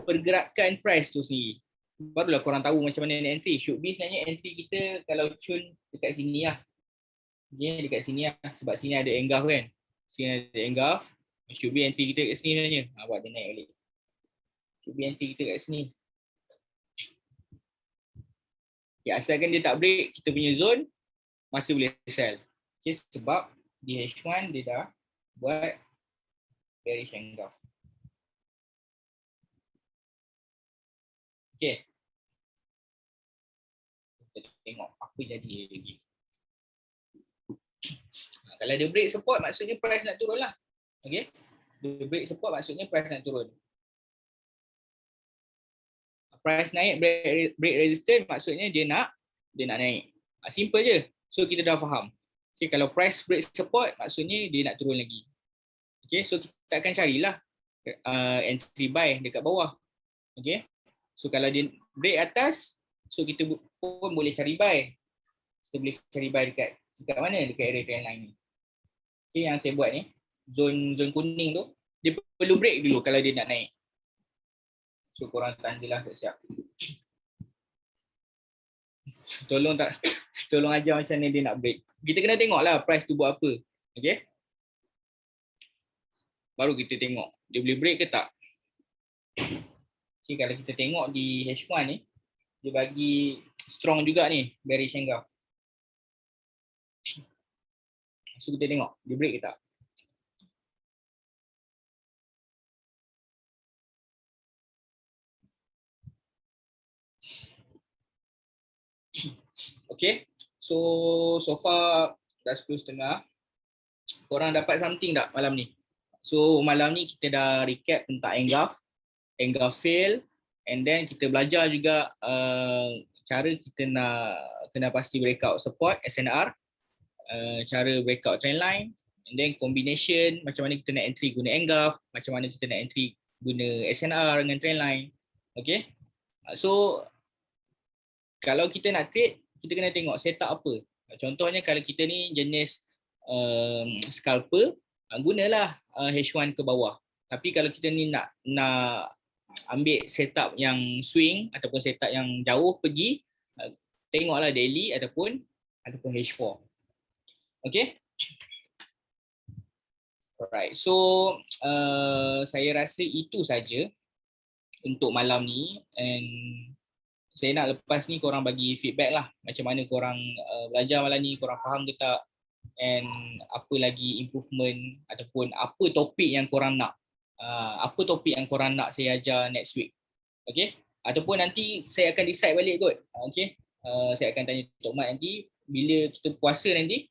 S1: pergerakan price tu sendiri, barulah korang tahu macam mana nak entry. Should be sebenarnya entry kita kalau cun dekat sini lah. Dia dekat sini lah. Sebab sini ada engulf kan. Sini ada engulf. Should be entry kita kat sini sebenarnya. Buat dia naik balik. Should be entry kita kat sini. Okay, asalkan dia tak break kita punya zone, masih boleh sell. Okay, sebab di H1 dia dah buat bearish engulf. Okay. Kita tengok apa jadi lagi. Kalau dia break support, maksudnya price nak turun lah. Okay. Dia break support, maksudnya price nak turun. Price naik, break resistance, maksudnya dia nak naik. Simple je. So kita dah faham. Okay, kalau price break support, maksudnya dia nak turun lagi. Okay, so kita akan carilah entry buy dekat bawah. Okay. So kalau dia break atas, so kita pun boleh cari buy. Kita boleh cari buy dekat mana? Dekat area trend line ni. Okay, yang saya buat ni, zone kuning tu, dia perlu break dulu kalau dia nak naik. So korang tandalah siap-siap. Tolong ajar macam ni dia nak break. Kita kena tengoklah price tu buat apa. Okay. Baru kita tengok dia boleh break ke tak. Okay, kalau kita tengok di H1 ni, dia bagi strong juga ni, bearish engulf. So kita tengok dia break ke tak. Okay, so far dah 10.30. Korang dapat something tak malam ni? So malam ni kita dah recap tentang engulf fail, and then kita belajar juga cara kita nak kena pasti breakout support SNR, cara breakout trendline, and then combination macam mana kita nak entry guna engulf, macam mana kita nak entry guna SNR dengan trendline. Okay, so kalau kita nak trade, kita kena tengok setup apa. Contohnya kalau kita ni jenis scalper, gunalah H1 ke bawah. Tapi kalau kita ni nak ambil setup yang swing ataupun setup yang jauh pergi, tengoklah daily ataupun H4. Okay. Alright, so saya rasa itu saja untuk malam ni, and saya nak lepas ni korang bagi feedback lah macam mana korang belajar malam ni, korang faham ke tak, and apa lagi improvement ataupun apa topik yang korang nak, saya ajar next week. Okay, ataupun nanti saya akan decide balik kot. Okay, saya akan tanya Tok Mat nanti bila kita puasa nanti,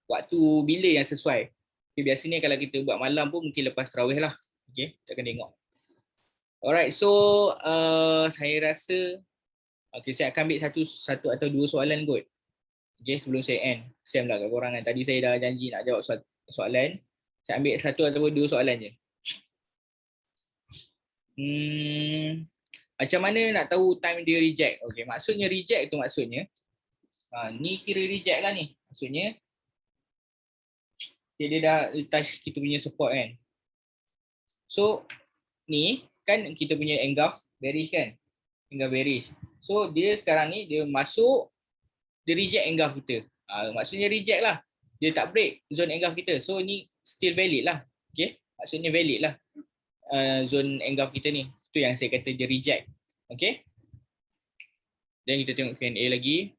S1: waktu bila yang sesuai. Okay, biasanya kalau kita buat malam pun mungkin lepas tarawih lah. Okay, kita akan tengok. Alright, so saya rasa saya akan ambil satu atau dua soalan kot. Okay, sebelum saya end. Sam lah kat korang kan. Tadi saya dah janji nak jawab soalan. Saya ambil satu atau dua soalan je. Macam mana nak tahu time dia reject? Okay, maksudnya reject tu maksudnya, ni kira reject lah ni. Maksudnya, dia dah touch kita punya support kan. So, ni kan kita punya engulf bearish kan. Engulf bearish. So, dia sekarang ni, dia masuk, dia reject engulf kita. Maksudnya reject lah. Dia tak break zone engulf kita. So, ni still valid lah. Okay, maksudnya valid lah zone engulf kita ni. Itu yang saya kata dia reject. Okay. Dan kita tengok Q&A lagi.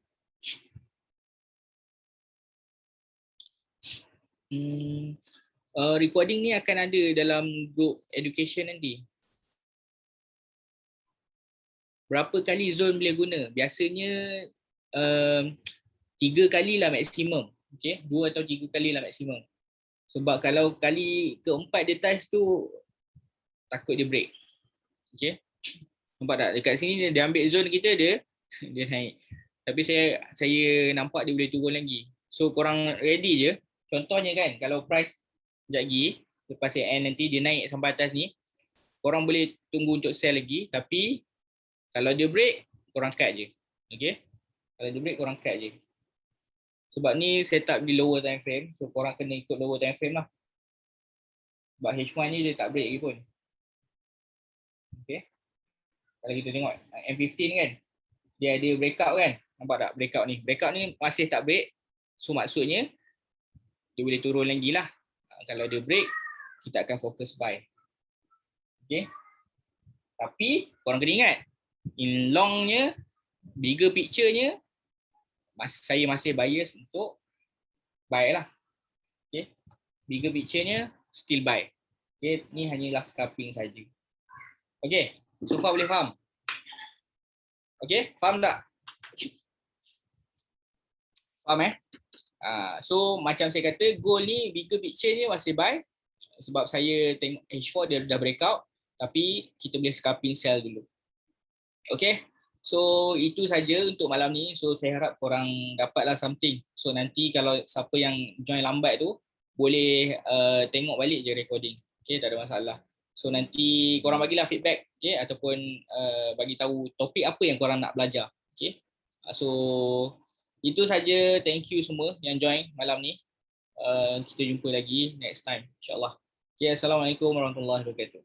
S1: Recording ni akan ada dalam group education nanti. berapa kali zone boleh guna. Biasanya 3 kali lah maksimum. Okay, 2 atau 3 kali lah maksimum. Sebab kalau kali keempat dia touch tu, takut dia break. Okay, nampak tak? Dekat sini dia ambil zone kita, dia dia naik. Tapi saya nampak dia boleh turun lagi. So korang ready je. Contohnya kan, kalau price sekejap lagi, lepas end nanti dia naik sampai atas ni, korang boleh tunggu untuk sell lagi. Tapi kalau dia break, korang cut je. Okay, kalau dia break, korang cut je. Sebab ni setup di lower time frame, so korang kena ikut lower time frame lah. Sebab H1 ni dia tak break lagi pun. Okay, kalau kita tengok M15 kan, dia ada breakout kan. Nampak tak breakout ni? Breakout ni masih tak break. So maksudnya dia boleh turun lagi lah. Kalau dia break, kita akan fokus buy. Okay, tapi korang kena ingat, in longnya, bigger picture-nya, saya masih bias untuk buy lah. Okay, bigger picture-nya still buy. Okay, ni hanyalah scalping saja. Okay, so far boleh faham? Okay, faham tak? Faham so macam saya kata, goal ni, bigger picture ni masih buy. Sebab saya tengok H4 dia dah breakout, tapi kita boleh scalping sell dulu. Okay, so itu saja untuk malam ni. So saya harap korang dapatlah something. So nanti kalau siapa yang join lambat tu, boleh tengok balik je recording. Okay, tak ada masalah. So nanti korang bagilah feedback, okay, ataupun bagi tahu topik apa yang korang nak belajar. Okay, so itu saja. Thank you semua yang join malam ni. Kita jumpa lagi next time, insyaAllah. Okay, Assalamualaikum warahmatullahi wabarakatuh.